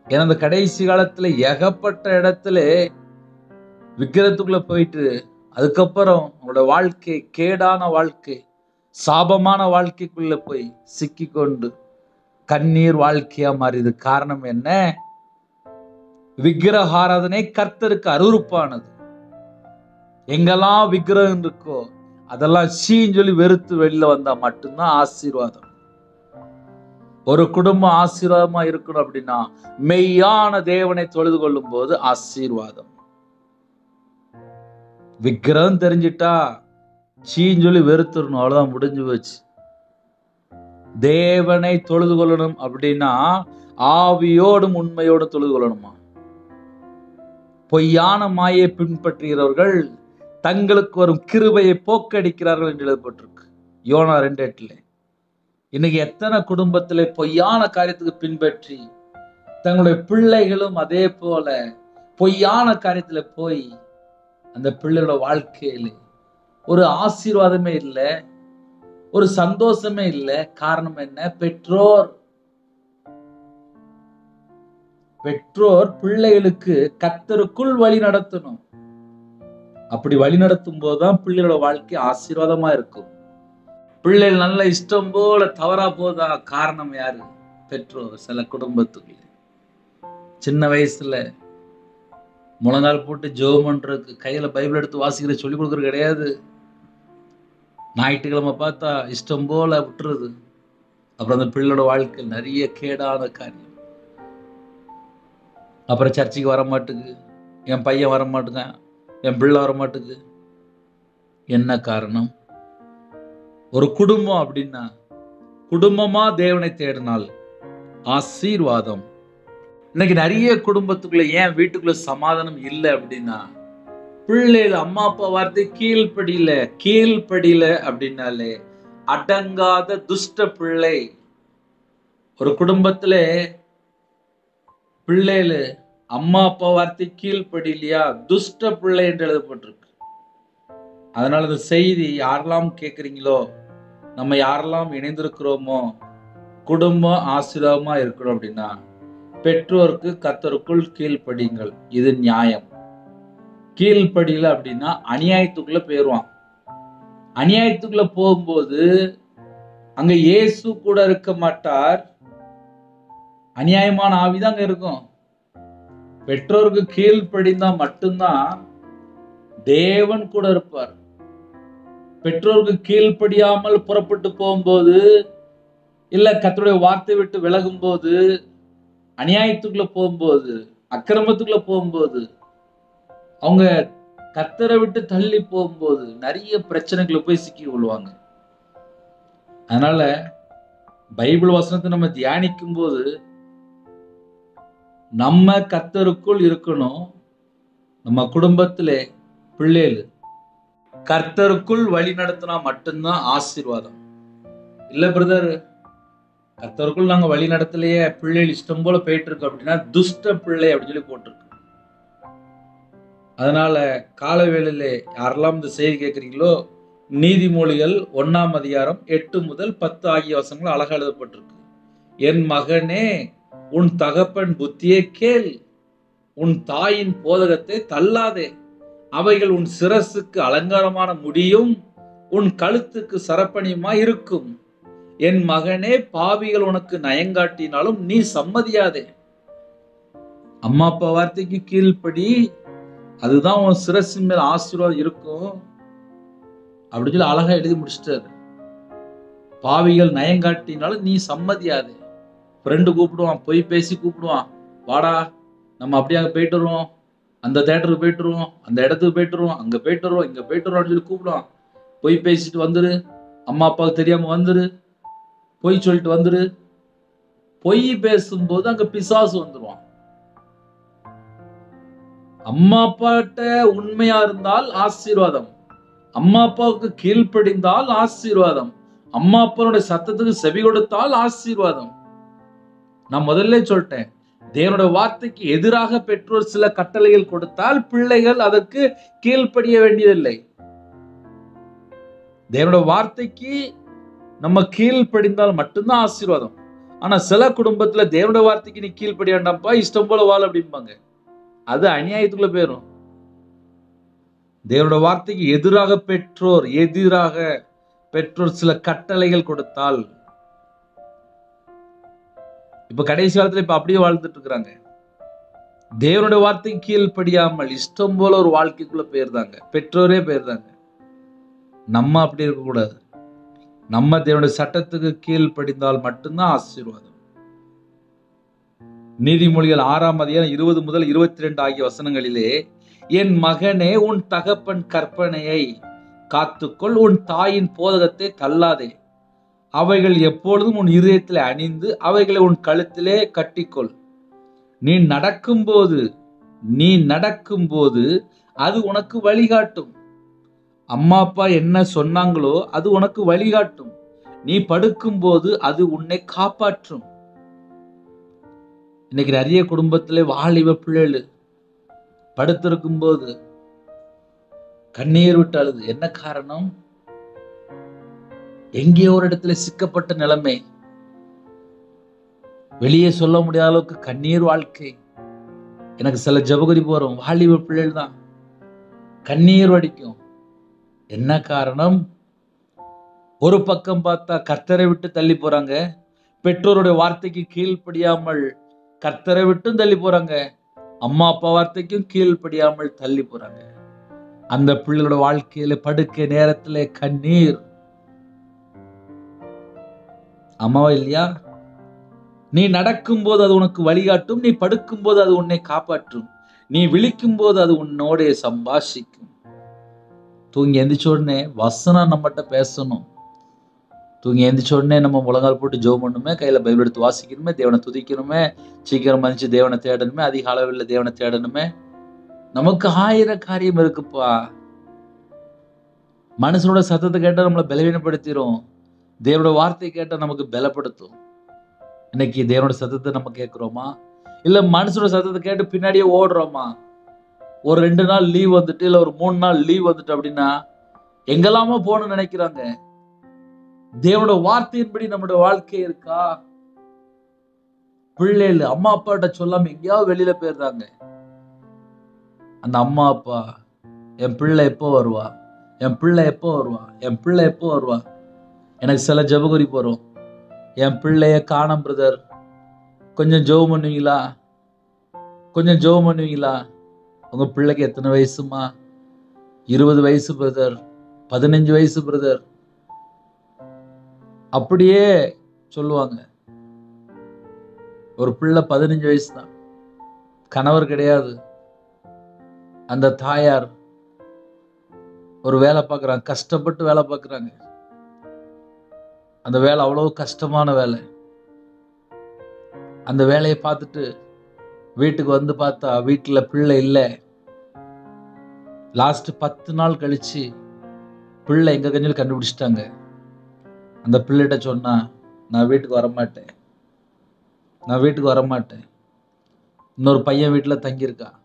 ஏன்னா அந்த கடைசி காலத்துல ஏகப்பட்ட இடத்துல விக்கிரத்துக்குள்ள போயிட்டு அதுக்கப்புறம் அவங்களோட வாழ்க்கை கேடான வாழ்க்கை, சாபமான வாழ்க்கைக்குள்ள போய் சிக்கி கொண்டு கண்ணீர் வாழ்க்கையா மாறியது. காரணம் என்ன? விக்கிரக ஆராதனை கர்த்தருக்கு அருவருப்பானது. எங்கெல்லாம் விக்கிரகம் இருக்கோ அதெல்லாம் சீன்னு சொல்லி வெறுத்து வெளியில வந்தா மட்டும்தான் ஆசீர்வாதம். ஒரு குடும்பம் ஆசீர்வாதமா இருக்கணும் அப்படின்னா மெய்யான தேவனை தொழுது கொள்ளும் போது ஆசீர்வாதம். விக்கிரகம் தெரிஞ்சிட்டா சீன்னு சொல்லி வெறுத்துடணும், அவ்வளவுதான், முடிஞ்சு போச்சு. தேவனை தொழுது கொள்ளணும் அப்படின்னா ஆவியோடும் உண்மையோடும் தொழுது கொள்ளணுமா. பொய்யான மாயை பின்பற்றுகிறவர்கள் தங்களுக்கு வரும் கிருபையை போக்கடிக்கிறார்கள் என்று எழுதப்பட்டிருக்கு யோனா 2:8. இன்னைக்கு எத்தனை குடும்பத்திலே பொய்யான காரியத்துக்கு பின்பற்றி தங்களுடைய பிள்ளைகளும் அதே போல பொய்யான காரியத்துல போய் அந்த பிள்ளைகளோட வாழ்க்கையில ஒரு ஆசீர்வாதமே இல்லை, ஒரு சந்தோஷமே இல்லை. காரணம் என்ன? பெற்றோர் பிள்ளைகளுக்கு கர்த்தருக்குள் வழி நடத்தணும். அப்படி வழி நடத்தும் போதுதான் பிள்ளைகளோட வாழ்க்கை ஆசீர்வாதமா இருக்கும். பிள்ளைகள் நல்ல இஷ்டம் போல தவறா போதா, காரணம் யாரு? பெற்றோர். சில குடும்பத்துக்குள்ள சின்ன வயசுல முழங்கால் போட்டு ஜெபம் பண்றதுக்கு கையில பைபிள் எடுத்து வாசிக்கிற சொல்லி கொடுக்கறது கிடையாது. ஞாயிற்றுக்கிழமை பார்த்தா இஷ்டம் போல விட்டுறது. அப்புறம் அந்த பிள்ளையோட வாழ்க்கை நிறைய கேடான காரியம். அப்புறம் சர்ச்சுக்கு வர மாட்டுக்கு, என் பையன் வர மாட்டுங்க, என் பிள்ளை வர மாட்டுக்கு. என்ன காரணம்? ஒரு குடும்பம் அப்படின்னா குடும்பமா தேவனை தேடினால் ஆசீர்வாதம். இன்னைக்கு நிறைய குடும்பத்துக்குள்ள ஏன் வீட்டுக்குள்ள சமாதானம் இல்லை அப்படின்னா பிள்ளைகள் அம்மா அப்பா வார்த்தை கீழ்ப்படியில அப்படின்னாலே அடங்காத துஷ்ட பிள்ளை. ஒரு குடும்பத்துல பிள்ளைகள் அம்மா அப்பா வார்த்தை கீழ்ப்படியிலையா துஷ்ட பிள்ளை என்று எழுதப்பட்டிருக்கு. அதனால இந்த செய்தி யாரெல்லாம் கேட்குறீங்களோ, நம்ம யாரெல்லாம் இணைந்திருக்கிறோமோ, குடும்பம் ஆசீர்வாதமா இருக்கணும் அப்படின்னா பெற்றோருக்கு கர்த்தருக்குள் கீழ்ப்படியுங்கள். இது நியாயம். கீழ்ப்படியல அப்படின்னா அநியாயத்துக்குள்ள போயிடுவான். அநியாயத்துக்குள்ள போகும்போது அங்க இயேசு கூட இருக்க மாட்டார், அநியாயமான ஆவிதான் அங்க இருக்கும். பெற்றோருக்கு கீழ்ப்படிந்தா மட்டும்தான் தேவன் கூட இருப்பார். பெற்றோருக்கு கீழ்ப்படியாமல் புறப்பட்டு போகும்போது, இல்ல கர்த்தருடைய வார்த்தை விட்டு விலகும் போது அநியாயத்துக்குள்ள போகும்போது, அக்கிரமத்துக்குள்ள போகும்போது, அவங்க கர்த்தரை விட்டு தள்ளி போகும்போது நிறைய பிரச்சனைகளை போய் சிக்கி கொள்வாங்க. அதனால பைபிள் வசனத்தை நம்ம தியானிக்கும் போது நம்ம கர்த்தருக்குள் இருக்கணும். நம்ம குடும்பத்திலே பிள்ளைகள் கர்த்தருக்குள் வழி நடத்தினா மட்டும்தான் ஆசீர்வாதம். இல்ல பிரதர், கர்த்தருக்குள் நாங்க வழி நடத்தலையே, பிள்ளைகள் இஷ்டம் போல போயிட்டு இருக்கு அப்படின்னா துஷ்ட பிள்ளை அப்படின்னு சொல்லி போட்டிருக்கு. அதனால கால வேளையிலே யாரெல்லாம் இந்த செய்தி கேட்கிறீங்களோ, நீதிமொழிகள் 1ஆம் அதிகாரம் 8 முதல் 10 ஆகிய வசனங்கள் அழகா எழுதப்பட்டிருக்கு. என் மகனே, உன் தகப்பன் புத்தியை கேள், உன் தாயின் போதகத்தை தள்ளாதே. அவைகள் உன் சிரசுக்கு அலங்காரமான முடியும், உன் கழுத்துக்கு சரப்பணியுமாய் இருக்கும். என் மகனே, பாவிகள் உனக்கு நயங்காட்டினாலும் நீ சம்மதியாதே. அம்மா அப்பா வார்த்தைக்கு கீழ்ப்படி, அதுதான் உன் சிரசின் மேல் ஆசீர்வாதம் இருக்கும் அப்படின்னு சொல்லி அழகா எழுதி முடிச்சிட்டாரு. பாவிகள் நயங்காட்டினாலும் நீ சம்மதியாதே. ஃப்ரெண்டு கூப்பிடுவான், போய் பேசி கூப்பிடுவான், வாடா நம்ம அப்படியே அங்கே போயிட்டு வருவோம், அந்த தேட்டருக்கு போயிட்டு வருவோம், அந்த இடத்துக்கு போயிட்டு வருவோம், அங்கே போயிட்டு வருவோம், இங்கே போயிட்டு வருவோம் சொல்லி கூப்பிடுவான். போய் பேசிட்டு வந்துரு, அம்மா அப்பாவுக்கு தெரியாம வந்துரு, பொய் சொல்லிட்டு வந்துரு. பொய் பேசும்போது அங்க பிசாசு வந்துருவான். அம்மா அப்பாட்ட உண்மையா இருந்தால் ஆசீர்வாதம், அம்மா அப்பாவுக்கு கீழ்ப்படிந்தால் ஆசீர்வாதம், அம்மா அப்பாவுடைய சத்தத்துக்கு செவி கொடுத்தால் ஆசீர்வாதம். நான் முதல்ல சொல்லிட்டேன், தேவனுடைய வார்த்தைக்கு எதிராக பெற்றோர் சில கட்டளைகள் கொடுத்தால் பிள்ளைகள் அதற்கு கீழ்ப்படிய வேண்டியதில்லை. தேவனுடைய வார்த்தைக்கு நம்ம கீழ்ப்படிந்தால் மட்டும்தான் ஆசீர்வாதம். ஆனா சில குடும்பத்துல தேவனுடைய வார்த்தைக்கு நீ கீழ்ப்படி வேண்டாம்ப்பா, இஷ்டம் போல வாழ அப்படிம்பாங்க. அது அநியாயத்துக்குள்ள போயிரும். தேவனுடைய வார்த்தைக்கு எதிராக பெற்றோர் சில கட்டளைகள் கொடுத்தால், இப்ப கடைசி காலத்துல இப்ப அப்படியே வாழ்ந்துட்டு இருக்கிறாங்க. தேவனுடைய வார்த்தைக்கு கீழ்ப்படியாமல் இஷ்டம் போல ஒரு வாழ்க்கைக்குள்ள போயிருந்தாங்க, பெற்றோரே போயிருந்தாங்க. நம்ம அப்படி இருக்கக்கூடாது. நம்ம தேவனுடைய சட்டத்துக்கு கீழ்ப்படிந்தால் மட்டும்தான் ஆசீர்வாதம். நீதிமொழிகள் 6ஆம் அதிகாரம் 20 முதல் 22 ஆகிய வசனங்களிலே, என் மகனே, உன் தகப்பன் கற்பனையை காத்துக்கொள், உன் தாயின் போதகத்தை தள்ளாதே. அவைகள் எப்பொழுதும் உன் இதயத்திலே அணிந்து அவைகளை உன் கழுத்திலே கட்டிக்கொள். நீ நடக்கும்போது அது உனக்கு வழிகாட்டும். அம்மா அப்பா என்ன சொன்னாங்களோ அது உனக்கு வழிகாட்டும். நீ படுக்கும்போது அது உன்னை காப்பாற்றும். இன்னைக்கு நிறைய குடும்பத்திலே வாலிப பிள்ளைகள் படுத்திருக்கும் போது கண்ணீர் விட்டு அழுது. என்ன காரணம்? எங்கேயோ ஒரு இடத்துல சிக்கப்பட்ட நிலைமை, வெளியே சொல்ல முடியாத அளவுக்கு கண்ணீர் வாழ்க்கை. எனக்கு சில ஜெபகுறிப்பு வரும், வாலிப பிள்ளைகள் தான் கண்ணீர் வடிக்கும். என்ன காரணம்? ஒரு பக்கம் பார்த்தா கர்த்தரை விட்டு தள்ளி போறாங்க, பெற்றோருடைய வார்த்தைக்கு கீழ்ப்படியாமல் கர்த்தரை விட்டும் தள்ளி போறாங்க, அம்மா அப்பா வார்த்தைக்கும் கீழ்ப்படியாமல் தள்ளி போறாங்க. அந்த பிள்ளைகளோட வாழ்க்கையில படுக்க நேரத்துல கண்ணீர். அம்மாவா இல்லையா? நீ நடக்கும் போது அது உனக்கு வழிகாட்டும், நீ படுக்கும் போது அது உன்னை காப்பாற்றும், நீ விழிக்கும் போது அது உன்னோட சம்பாஷிக்கும். தூங்கி எந்திரிச்ச உடனே வசனம் நம்மகிட்ட பேசணும். தூங்கி எந்திரிச்ச உடனே நம்ம முழங்கால் போட்டு ஜெபம் பண்ணணுமே, கையில பைபிள் எடுத்து வாசிக்கணுமே, தேவனை துதிக்கணுமே, சீக்கிரம் மதிச்சு தேவனை தேடணுமே, அதிக அளவில் தேவனை தேடணுமே. நமக்கு 1000 காரியம் இருக்குப்பா. மனுஷனோட சத்தத்தை கேட்டா நம்மளை பலவீனப்படுத்திடும், தேவனோட வார்த்தை கேட்டா நமக்கு பலப்படுத்தும். இன்னைக்கு தேவனோட சத்தத்தை நம்ம கேட்கிறோமா, இல்ல மனுஷனோட சத்தத்தை கேட்டு பின்னாடியே ஓடுறோமா? ஒரு 2 நாள் லீவ் வந்துட்டு, இல்ல ஒரு 3 நாள் லீவ் வந்துட்டு அப்படின்னா எங்கெல்லாமோ போகணும்னு நினைக்கிறாங்க. தேவனோட வார்த்தையின்படி நம்முடைய வாழ்க்கை இருக்கா? பிள்ளைகள் அம்மா அப்பாட்ட சொல்லாம எங்கேயாவது வெளியில போயிருந்தாங்க. அந்த அம்மா அப்பா, என் பிள்ளை எப்போ வருவா, என் பிள்ளை எப்போ வருவா, என் பிள்ளை எப்போ வருவா. எனக்கு சில ஜெபகுறிப்பு வரும், என் பிள்ளைய காணோம் பிரதர், கொஞ்சம் ஜெபம் பண்ணுவீங்களா, கொஞ்சம் ஜெபம் பண்ணுவீங்களா? உங்க பிள்ளைக்கு எத்தனை வயசுமா? 20 வயசு பிரதர், 15 வயசு பிரதர், அப்படியே சொல்லுவாங்க. ஒரு பிள்ளை 15 வயசு தான், கணவர் கிடையாது. அந்த தாயார் ஒரு வேலை பார்க்குறாங்க, கஷ்டப்பட்டு வேலை பார்க்குறாங்க. அந்த வேலை அவ்வளவு கஷ்டமான வேலை. அந்த வேலையை பார்த்துட்டு வீட்டுக்கு வந்து பார்த்தா வீட்டில் பிள்ளை இல்லை. லாஸ்ட் 10 நாள் கழிச்சு பிள்ளை எங்க கஞ்சில் கண்டுபிடிச்சிட்டாங்க. அந்த பிள்ளைகிட்ட சொன்னா, நான் வீட்டுக்கு வரமாட்டேன், நான் வீட்டுக்கு வரமாட்டேன், இன்னொரு பையன் வீட்டில் தங்கியிருக்கான்,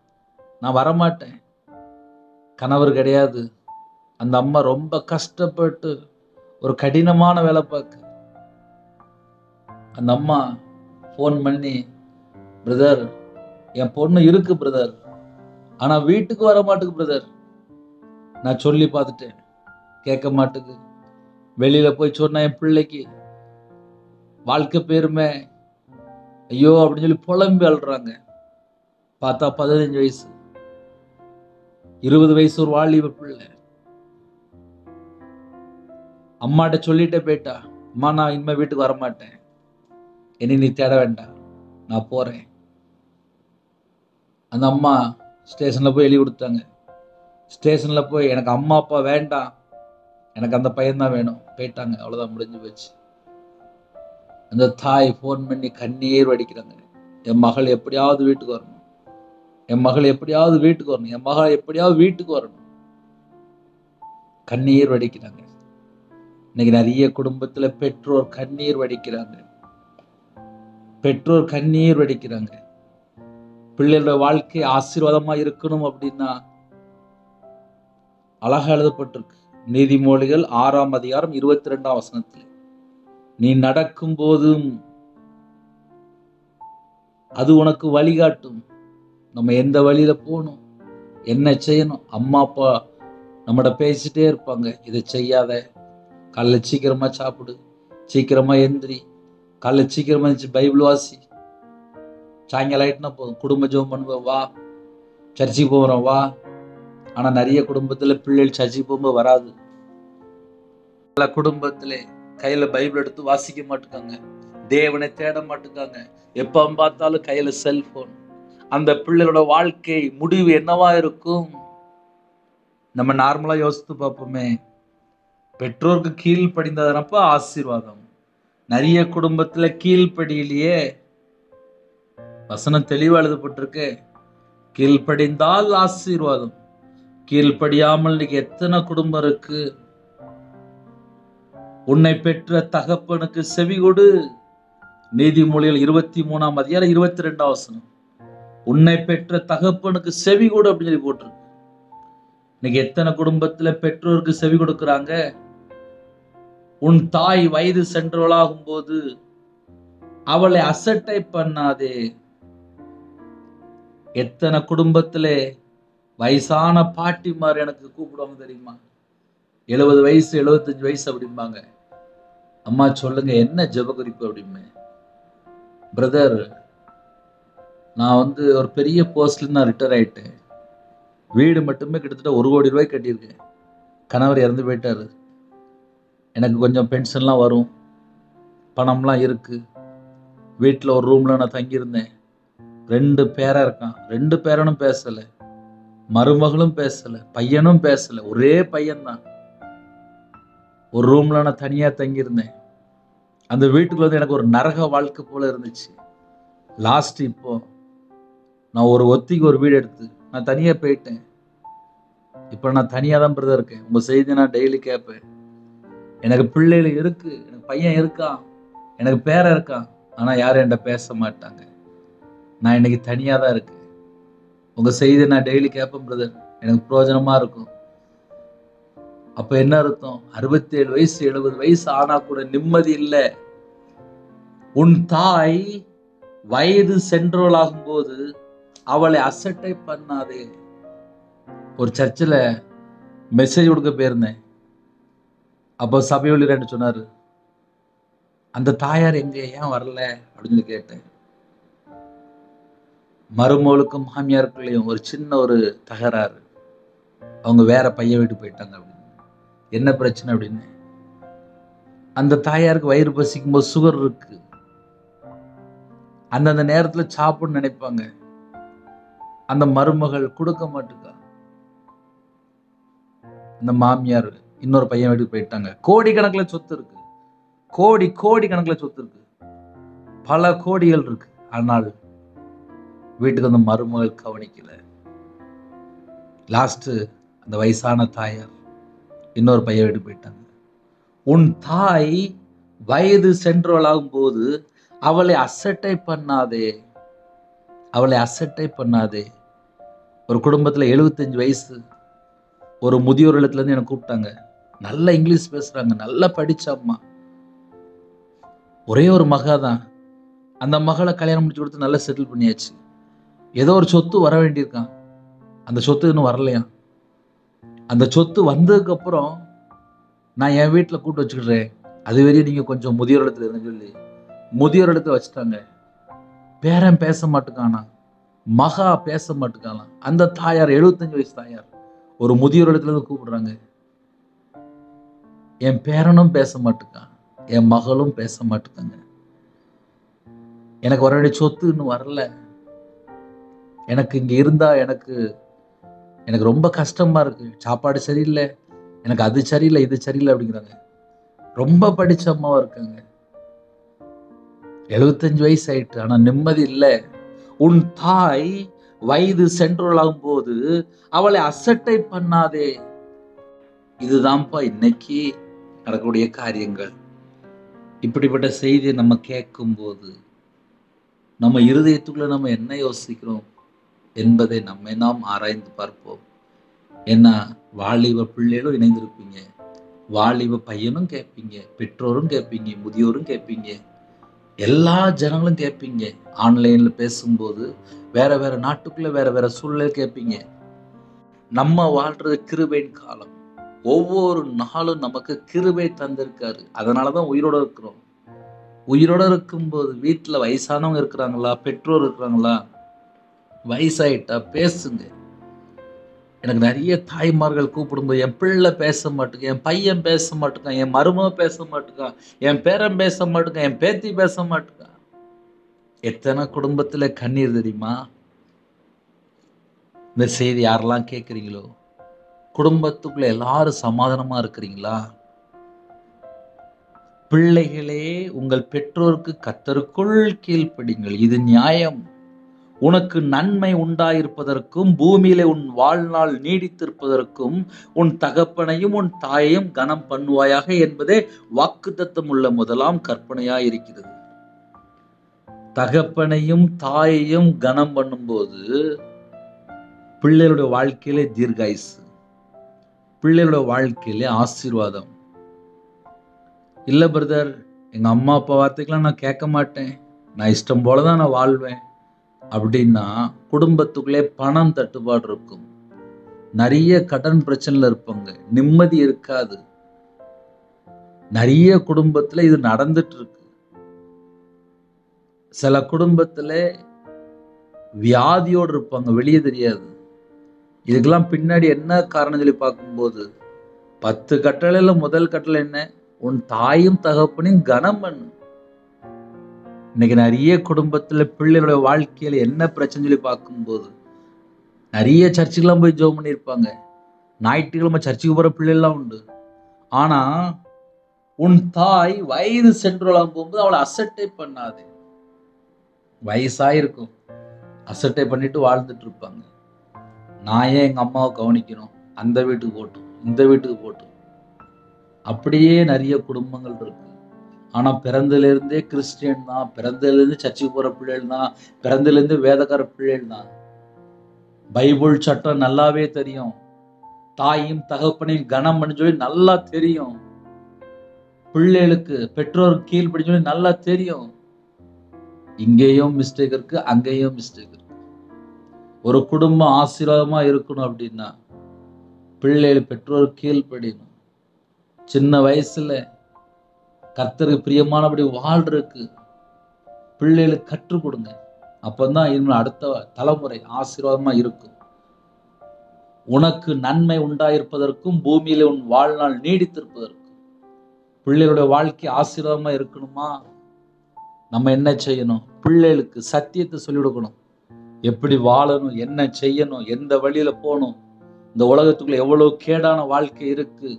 நான் வரமாட்டேன். கணவர் கிடையாது. அந்த அம்மா ரொம்ப கஷ்டப்பட்டு ஒரு கடினமான வேலை பார்க்க. அந்த அம்மா ஃபோன் பண்ணி, பிரதர் என் பொண்ணு இருக்கு பிரதர், ஆனா வீட்டுக்கு வர மாட்டுக்கு பிரதர், நான் சொல்லி பார்த்துட்டேன் கேட்க மாட்டுக்கு. வெளியில போய் சொன்னா என் பிள்ளைக்கு வாழ்க்கை பேருமே ஐயோ அப்படின்னு சொல்லி புலம்பி அழுறாங்க. பார்த்தா 15 வயசு, 20 வயசு ஒரு வாலிப பிள்ளை. அம்மாட்ட சொல்லிட்டே போயிட்டா, அம்மா நான் இனிமே வீட்டுக்கு வரமாட்டேன், இனி நீ தேட வேண்டாம், நான் போறேன். அந்த அம்மா ஸ்டேஷன்ல போய் எழுதி கொடுத்தாங்க. ஸ்டேஷன்ல போய் எனக்கு அம்மா அப்பா வேண்டாம், எனக்கு அந்த பையன்தான் வேணும், போயிட்டாங்க. அவ்வளவுதான், முடிஞ்சு போச்சு. அந்த தாய் ஃபோன் பண்ணி கண்ணீர் வடிக்கிறாங்க, என் மகள் எப்படியாவது வீட்டுக்கு வரணும், என் மகள் எப்படியாவது வீட்டுக்கு வரணும், என் மகள் எப்படியாவது வீட்டுக்கு வரணும், கண்ணீர் வடிக்கிறாங்க. இன்னைக்கு நிறைய குடும்பத்துல பெற்றோர் கண்ணீர் வடிக்கிறாங்க, பெற்றோர் கண்ணீர் வடிக்கிறாங்க. பிள்ளைகளோட வாழ்க்கை ஆசீர்வாதமா இருக்கணும் அப்படின்னா அழகா எழுதப்பட்டிருக்கு. நீதிமொழிகள் 6ஆம் அதிகாரம் 22ஆம் வசனத்தில், நீ நடக்கும் போதும் அது உனக்கு வழிகாட்டும். நம்ம எந்த வழியில போகணும், என்ன செய்யணும், அம்மா அப்பா நம்மகிட்ட பேசிட்டே இருப்பாங்க, இதை செய்யாத, காலைல சீக்கிரமா சாப்பிடு, சீக்கிரமா எந்திரி, காலைல சீக்கிரமா இருந்துச்சு பைபிள் வாசி, சாயங்காலம் ஆயிட்டுனா போதும் குடும்ப ஜெபம் பண்ணுவோம், வா சர்ச்சுக்கு போகிறோம் வா. ஆனா நிறைய குடும்பத்துல பிள்ளைகள் சர்ச்சுக்கு போகும்போது வராது. பல குடும்பத்திலே கையில பைபிள் எடுத்து வாசிக்க மாட்டுக்காங்க, தேவனை தேட மாட்டுக்காங்க, எப்ப பார்த்தாலும் கையில செல்போன். அந்த பிள்ளைகளோட வாழ்க்கை முடிவு என்னவா இருக்கும்? நம்ம நார்மலா யோசித்து பார்ப்போமே, பெற்றோருக்கு கீழ்ப்படிந்ததனப்ப ஆசீர்வாதம். நிறைய குடும்பத்துல கீழ்ப்படியிலேயே, வசனம் தெளிவா எழுதப்பட்டிருக்கு, கீழ்ப்படிந்தால் ஆசீர்வாதம், கீழ்ப்படியாமல் இன்னைக்கு எத்தனை குடும்பம் இருக்கு. உன்னை பெற்ற தகப்பனுக்கு செவி கொடு. நீதிமொழிகள் 23ஆம் அதிகாரம் 22ஆம் வசனம், உன்னை பெற்ற தகப்பனுக்கு செவி கொடு அப்படின்னு சொல்லி போட்டிருக்கு. இன்னைக்கு எத்தனை குடும்பத்துல பெற்றோருக்கு செவி கொடுக்கிறாங்க? உன் தாய் வயது சென்றவளாகும் போது அவளை அசட்டை பண்ணாதே. எத்தனை குடும்பத்திலே வயசான பாட்டிமார் எனக்கு கூப்பிடுவாங்க தெரியுமா, 70 வயசு 75 வயசு அப்படிம்பாங்க. அம்மா சொல்லுங்க என்ன ஜெப குறிப்பு அப்படிமே. பிரதர் நான் ஒரு பெரிய போஸ்ட்ல நான் ரிட்டையர் ஆயிட்டேன், வீடு மட்டுமே கிட்டத்தட்ட 1 கோடி ரூபாய் கட்டியிருக்கேன், கணவர் இறந்து போயிட்டாரு, எனக்கு கொஞ்சம் பென்ஷன்லாம் வரும், பணம்லாம் இருக்கு, வீட்டில் ஒரு ரூம்ல நான் தங்கியிருந்தேன், 2 பேரா இருக்கான், 2 பேரனும் பேசல, மருமகளும் பேசல, பையனும் பேசல, ஒரே பையன்தான். ஒரு ரூம்ல நான் தனியா தங்கியிருந்தேன். அந்த வீட்டுக்குள்ள எனக்கு ஒரு நரக வாழ்க்கை போல இருந்துச்சு. லாஸ்ட் இப்போ நான் ஒரு ஒத்திக்கு ஒரு வீடு எடுத்து நான் தனியா போயிட்டேன். இப்ப நான் தனியா தான் பிரதர் இருக்கேன். உங்க செய்தி நான் டெய்லி கேட்பேன். எனக்கு பிள்ளைகள் இருக்கு, எனக்கு பையன் இருக்கான், எனக்கு பேரன் இருக்கான், ஆனா யாரும் என்கிட்ட பேச மாட்டாங்க. நான் இன்னைக்கு தனியா தான் இருக்கேன். உங்க செய்தி நான் டெய்லி கேட்பேன் பிரதர், எனக்கு பிரயோஜனமா இருக்கும். அப்ப என்ன அர்த்தம்? 67 வயசு 70 வயசு ஆனா கூட நிம்மதி இல்லை. உன் தாய் வயது சென்றவளாகும் போது அவளை அசட்டை பண்ணாதே. ஒரு சர்ச்சில் மெசேஜ் கொடுக்க போயிருந்தேன். அப்போ சபையொழியர் சொன்னாரு, அந்த தாயார் எங்க ஏன் வரல அப்படின்னு கேட்டேன். மருமகளுக்கும் மாமியாருக்குள்ளேயும் ஒரு சின்ன ஒரு தகராறு, அவங்க வேற பையன் வீட்டுக்கு போயிட்டாங்க அப்படின்னு. என்ன பிரச்சனை அப்படின்னு, அந்த தாயாருக்கு வயிறு பசிக்கும் போது சுகர் இருக்கு, அந்தந்த நேரத்துல சாப்பிடணும்னு நினைப்பாங்க. அந்த மருமகள் கொடுக்க மாட்டுக்கா. இந்த மாமியார் இன்னொரு பையன் வீட்டுக்கு போயிட்டாங்க. கோடிக்கணக்குல சொத்து இருக்கு. கோடி கணக்குல சொத்து இருக்கு. பல கோடிகள் இருக்கு. ஆனால் வீட்டுக்கு அந்த மருமகள் கவனிக்கல. லாஸ்ட் அந்த வயசான தாயார் இன்னொரு பையன் வீட்டுக்கு போயிட்டாங்க. உன் தாய் வயது சென்றவளாகும் போது அவளை அசட்டை பண்ணாதே. ஒரு குடும்பத்துல 75 வயசு ஒரு முதியோர் இல்லத்துல இருந்து எனக்கு கூப்பிட்டாங்க. நல்ல இங்கிலீஷ் பேசுறாங்க, நல்லா படிச்ச அம்மா. ஒரே ஒரு மக தான். அந்த மகளை கல்யாணம் முடிச்சு கொடுத்து நல்லா செட்டில் பண்ணியாச்சு. ஏதோ ஒரு சொத்து வர வேண்டியிருக்கான். அந்த சொத்து இன்னும் வரலையா. அந்த சொத்து வந்ததுக்கு அப்புறம் நான் என் வீட்டுல கூட்டு வச்சுக்கிறேன், அது வரையும் நீங்க கொஞ்சம் முதியோர் இடத்துல இருன்னு சொல்லி முதியோர் இடத்துல வச்சுட்டாங்க. பேரன் பேச மாட்டுக்கானா, மகா பேச மாட்டுக்கானா. அந்த தாயார் 75 வயசு தாயார் ஒரு முதியோர் இடத்துல இருந்து கூப்பிடுறாங்க. என் பேரனும் பேச மாட்டுக்கான், என் மகளும் பேச மாட்டுக்காங்க. எனக்கு வர வேண்டிய சொத்து இன்னும் வரல. எனக்கு இங்க இருந்தா எனக்கு ரொம்ப கஷ்டமா இருக்கு. சாப்பாடு சரியில்லை, எனக்கு அது சரியில்லை, இது சரியில்லை அப்படிங்கிறாங்க. ரொம்ப படிச்ச அம்மாவா இருக்காங்க. 75 வயசு ஆயிட்டு, ஆனா நிம்மதி இல்லை. உன் தாய் வயது சென்றவளாகும் போது அவளை அசட்டை பண்ணாதே. இதுதான்ப்பா இன்னைக்கு நடக்கக்கூடிய காரியங்கள். இப்படிப்பட்ட செய்தியை நம்ம கேட்கும் போது நம்ம இருதயத்துக்குள்ள நம்ம என்ன யோசிக்கிறோம் என்பதை நம்மை நாம் ஆராய்ந்து பார்ப்போம். ஏன்னா வாலிப பிள்ளைகளும் இணைந்திருப்பீங்க, வாலிப பையனும் கேட்பீங்க, பெற்றோரும் கேட்பீங்க, முதியோரும் கேட்பீங்க, எல்லா ஜனங்களும் கேட்பீங்க. ஆன்லைன்ல பேசும்போது வேற வேற நாட்டுக்குள்ள வேற வேற சூழ்நிலை கேட்பீங்க. நம்ம வாழ்றது கிருபையின் காலம். ஒவ்வொரு நாளும் நமக்கு கிருபை தந்திருக்காரு. அதனாலதான் உயிரோட இருக்கிறோம். உயிரோட இருக்கும்போது வீட்டுல வயசானவங்க இருக்கிறாங்களா, பெற்றோர் இருக்கிறாங்களா, வயசாயிட்டா பேசுங்க. எனக்கு நிறைய தாய்மார்கள் கூப்பிடும்போது என் பிள்ளை பேச மாட்டேங்க, என் பையன் பேச மாட்டேங்க, என் மருமக பேச மாட்டேங்க, என் பேரன் பேச மாட்டேங்க, என் பேத்தி பேச மாட்டேங்க. எத்தனை குடும்பத்துல கண்ணீர் தெரியுமா? இந்த செய்தி யாரெல்லாம் கேட்குறீங்களோ குடும்பத்துக்குள்ள எல்லாரும் சமாதானமா இருக்கிறீங்களா? பிள்ளைகளே, உங்கள் பெற்றோருக்கு கர்த்தருக்குள் கீழ்ப்படிங்கள், இது நியாயம். உனக்கு நன்மை உண்டாயிருப்பதற்கும் பூமியிலே உன் வாழ்நாள் நீடித்திருப்பதற்கும் உன் தகப்பனையும் உன் தாயையும் கனம் பண்ணுவாயாக என்பதே வாக்குத்தத்தம் உள்ள முதலாம் கற்பனையாய் இருக்கிறது. தகப்பனையும் தாயையும் கனம் பண்ணும்போது பிள்ளைகளுடைய வாழ்க்கையிலே தீர்காயுசு, பிள்ளைகளுடைய வாழ்க்கையிலே ஆசீர்வாதம். இல்ல பிரதர், எங்க அம்மா அப்பா வார்த்தைக்கெல்லாம் நான் கேட்க மாட்டேன், நான் இஷ்டம் போலதான் நான் வாழ்வேன் அப்படின்னா குடும்பத்துக்குள்ளே பணம் தட்டுப்பாடு இருக்கும், நிறைய கடன் பிரச்சனைல இருப்பாங்க, நிம்மதி இருக்காது. நிறைய குடும்பத்துல இது நடந்துட்டு இருக்கு. சில குடும்பத்துல வியாதியோடு இருப்பாங்க, வெளியே தெரியாது. இதுக்கெல்லாம் பின்னாடி என்ன காரணம் சொல்லி பார்க்கும்போது 10 கட்டளையில முதல் கட்டளை என்ன? உன் தாயும் தகப்பனையும் கனம் பண்ணு. இன்னைக்கு நிறைய குடும்பத்துல பிள்ளைகளுடைய வாழ்க்கையில என்ன பிரச்சனை சொல்லி பார்க்கும்போது நிறைய சர்ச்சுக்கெல்லாம் போய் ஜெபம் பண்ணியிருப்பாங்க, ஞாயிற்றுக்கிழமை சர்ச்சுக்கு போற பிள்ளைலாம் உண்டு. ஆனா உன் தாய் வயது சென்றவளாம் போகும்போது அவளை அசட்டை பண்ணாது. வயசாயிருக்கும், அசட்டை பண்ணிட்டு வாழ்ந்துட்டு இருப்பாங்க. நான் ஏன் எங்க அம்மாவை கவனிக்கணும், அந்த வீட்டுக்கு போட்டும் இந்த வீட்டுக்கு போட்டும். அப்படியே நிறைய குடும்பங்கள் இருக்கு. ஆனா பிறந்ததுல இருந்தே கிறிஸ்டியன் தான், பிறந்ததுல இருந்து சர்ச்சுக்கு போற பிள்ளைகள் தான், பிறந்ததுல இருந்து வேதக்கார பிள்ளைகள் தான். பைபிள் சட்டம் நல்லாவே தெரியும், தாயும் தகப்பனையும் கனம் பண்ணி சொல்லி நல்லா தெரியும், பிள்ளைகளுக்கு பெற்றோருக்கு கீழ்ப்படி சொல்லி நல்லா தெரியும். இங்கேயும் மிஸ்டேக் இருக்கு, அங்கேயும் மிஸ்டேக் இருக்கு. ஒரு குடும்பம் ஆசீர்வாதமா இருக்கணும் அப்படின்னா பிள்ளைகள் பெற்றோருக்கு கீழ்ப்படியணும். சின்ன வயசுல கர்த்தருக்கு பிரியமானபடி வாழ்றதுக்கு பிள்ளைகளுக்கு கற்றுக் கொடுங்க. அப்பதான் இன்னும் அடுத்த தலைமுறை ஆசீர்வாதமா இருக்கும். உனக்கு நன்மை உண்டாயிருப்பதற்கும் பூமியில உன் வாழ்நாள் நீடித்திருப்பதற்கும். பிள்ளைகளுடைய வாழ்க்கை ஆசீர்வாதமா இருக்கணுமா? நம்ம என்ன செய்யணும்? பிள்ளைகளுக்கு சத்தியத்தை சொல்லிக் கொடுக்கணும். எப்படி வாழணும், என்ன செய்யணும், எந்த வழியில போகணும், இந்த உலகத்துக்குள்ள எவ்வளவு கேடான வாழ்க்கை இருக்கு,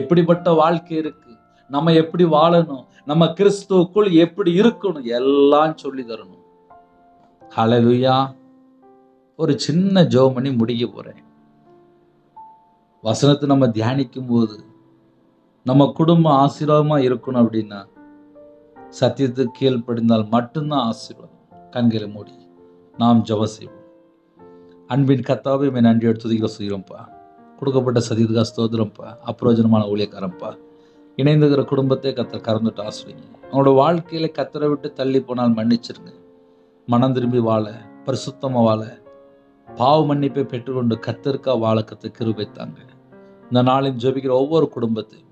எப்படிப்பட்ட வாழ்க்கை இருக்கு, நம்ம எப்படி வாழணும், நம்ம கிறிஸ்துவுக்குள் எப்படி இருக்கணும், எல்லாம் சொல்லி தரணும். ஹல்லேலூயா. ஒரு சின்ன ஜெபம் பண்ணி முடிக்க போறேன். வசனத்தை நம்ம தியானிக்கும் போது நம்ம குடும்பம் ஆசீர்வாதமா இருக்கணும் அப்படின்னா சத்தியத்துக்கு கீழ்ப்படிந்தால் மட்டும்தான் ஆசீர்வாதம். கண்களை மூடி நாம் ஜெபம் செய்வோம். அன்பின் கர்த்தாவே, உம்மை நன்றியோடு துதிக்க செய்கிறோம்ப்பா. கொடுக்கப்பட்ட சத்தியத்துக்காக ஸ்தோத்திரம்ப்பா. அப்பிரயோஜனமான ஊழியக்காரன்ப்பா. இணைந்துகிற குடும்பத்தை கர்த்தர் கறந்துட்டு ஆசிரியங்க. அவங்களோட வாழ்க்கையில கர்த்தரை விட்டு தள்ளி போனால் மன்னிச்சிருங்க. மனம் திரும்பி வாழ, பரிசுத்தமாக வாழ, பாவ மன்னிப்பை பெற்றுக்கொண்டு கர்த்தருக்கா வாழ கர்த்தர் கிருபை தாங்க. இந்த நாளில் ஜெபிக்கிற ஒவ்வொரு குடும்பத்தையும்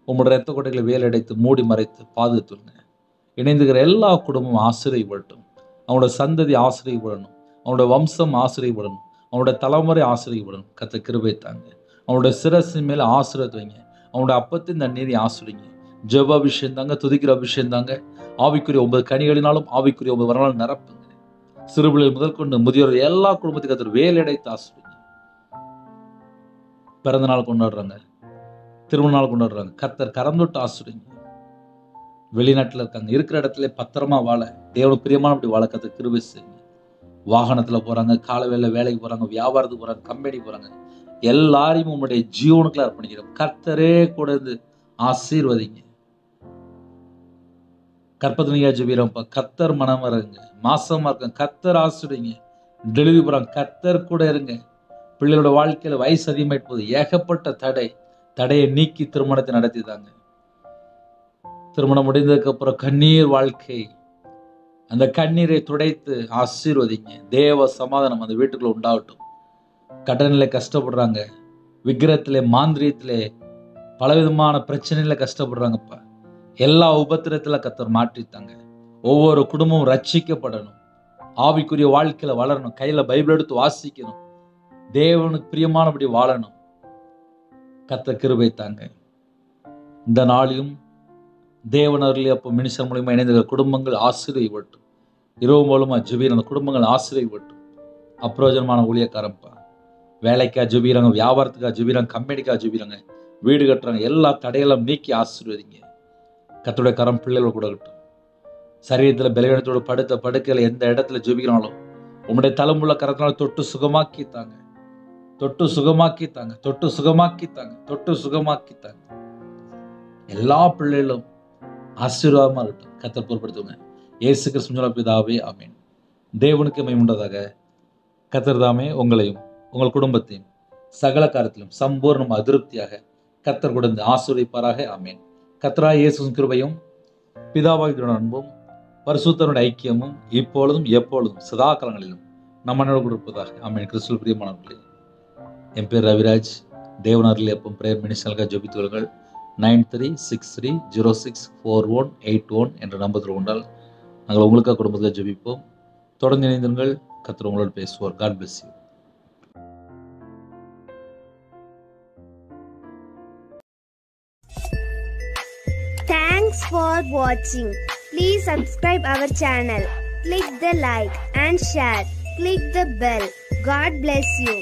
உங்களுடைய இரத்த கொட்டைகளை வேலடைத்து மூடி மறைத்து பாதுகாத்துருங்க. இணைந்துகிற எல்லா குடும்பமும் ஆசீர்வதிக்கப்படட்டும். அவங்களோட சந்ததி ஆசீர்வதிக்கப்படணும். அவங்களோட வம்சம் ஆசீர்வதிக்கப்படணும். அவங்களோட தலைமுறை ஆசீர்வதிக்கப்படணும். கர்த்தர் கிருபை தாங்க. அவங்களோட சிரசின் மேலே ஆசீர்வாதம் வைங்க. அவங்களோட அப்பத்தின் தண்ணீரை ஆசீர்வதிங்க. ஜெப அபிஷேகம் தாங்க, துதிக்கிற அபிஷேகம் தாங்க. ஆவிக்குரிய 9 கனிகளினாலும் ஆவிக்குரிய 9 வரனாலும் நிரப்புங்க. சிறுபிள்ளைகள் முதல் கொண்டு முதியோர் எல்லா குடும்பத்துக்கு கர்த்தர் வேலையடைத்து ஆசீர்வதிங்க. பிறந்த நாள் கொண்டாடுறாங்க, திருமண நாள் கொண்டாடுறாங்க, கர்த்தர் கரந்தொட்டு ஆசீர்வதிங்க. வெளிநாட்டில் இருக்காங்க, இருக்கிற இடத்துல பத்திரமா வாழ, தேவனுக்கு பிரியமானபடி வாழ கர்த்தர் கிருபை செய்யுங்க. வாகனத்தில் போறாங்க, காலை வேலைக்கு போறாங்க, வியாபாரத்துக்கு போறாங்க, கம்பெனிக்கு போறாங்க, எல்லாரையும் உங்களுடைய ஜீவனுக்குள்ள அர்ப்பணிக்கிறோம். கர்த்தரே கூட இருந்து ஆசீர்வதிங்க. கற்பத்தினியா ஜெபிக்கிறோம்ப்பா. கர்த்தர் மனம் இருங்க. மாசமா இருக்காங்க, கர்த்தர் ஆசீர்வதிங்க. டெலிவரி போறாங்க, கர்த்தர் கூட இருங்க. பிள்ளைகளோட வாழ்க்கையில வயசு அதிகமாயிட்டு போகுது, ஏகப்பட்ட தடையை நீக்கி திருமணத்தை நடத்திதாங்க. திருமணம் முடிந்ததுக்கு அப்புறம் கண்ணீர் வாழ்க்கை, அந்த கண்ணீரை துடைத்து ஆசீர்வதிங்க. தேவ சமாதானம் அந்த வீட்டுக்குள்ள உண்டாகட்டும். கடனில கஷ்டப்படுறாங்க, விக்கிரத்திலே மாந்திரியத்திலே பலவிதமான பிரச்சனையில கஷ்டப்படுறாங்கப்பா. எல்லா உபத்திரத்துல கர்த்தர் மாற்றித்தாங்க. ஒவ்வொரு குடும்பமும் ரட்சிக்கப்படணும். ஆவிக்குரிய வாழ்க்கையில வளரணும். கையில பைபிள் எடுத்து வாசிக்கணும். தேவனுக்கு பிரியமானபடி வாழணும். கர்த்தர் கிருபை தாங்க. இந்த நாளிலும் தேவனர்களே அப்போ மினிஸ்டர் மூலியமா இணைந்த குடும்பங்கள் ஆசீர்வதிக்கப்படட்டும். இரவு மூலமா ஜெபிக்கிற அந்த குடும்பங்கள் ஆசீர்வதிக்கப்படட்டும். அப்பிரயோஜனமான ஊழியக்காரன்ப்பா. வேலைக்காக ஜெபிக்கிறாங்க, வியாபாரத்துக்காக ஜெபிக்கிறாங்க, கம்பெனிக்காக ஜெபிக்கிறாங்க, வீடு கட்டுறாங்க, எல்லா தடையெல்லாம் நீக்கி ஆசீர்வதிங்க. கர்த்தருடைய கரம் பிள்ளைகள் கொடுக்கட்டும். சரீரத்தில் பலவீனத்தோடு படுத்த படுக்கையில் எந்த இடத்துல ஜெபிக்கிறாங்களோ உங்களுடைய தலைமுள்ள கரத்தினால தொட்டு சுகமாக்கித்தாங்க, தொட்டு சுகமாக்கித்தாங்க, தொட்டு சுகமாக்கித்தாங்க, தொட்டு சுகமாக்கித்தாங்க. எல்லா பிள்ளைகளும் ஆசீர்வாதமா இருக்கட்டும். கர்த்தர் பொறுப்படுத்துங்க. இயேசு கிறிஸ்து பிதாவே, ஆமென். தேவனுக்கு மகிமை உண்டாதாக. கர்த்தர் தாமே உங்களையும் உங்கள் குடும்பத்தையும் சகல காரியத்திலும் சம்பூர்ணம் அதிருப்தியாக கர்த்தர் கொடுத்து ஆசீர்வதிப்பாராக. ஆமென். கர்த்தராகிய இயேசுவின் கிருபையும் பிதாவாகிய அன்பும் பரிசுத்தருடைய ஐக்கியமும் இப்பொழுதும் எப்பொழுதும் சதா காலங்களிலும் நம்மனோடு கொடுப்பதாக. ஆமென். கிறிஸ்துவில் பிரியமானவர்களே, என் பேர் ரவிராஜ். தேவனர்களே எப்பவும் பிரேயர் மினிஸ்டருக்காக ஜெபித்துள்ளுங்கள். 9363064181 என்ற நம்பத்தில் கொண்டால் நாங்கள் உங்களுக்காக குடும்பத்தில் ஜெபிப்போம். தொடர்ந்து இணைந்திருங்கள். கர்த்தர் உங்களோடு பேசுவார். God bless you. Thanks for watching. Please subscribe our channel. Click the like and share. Click the bell. God bless you.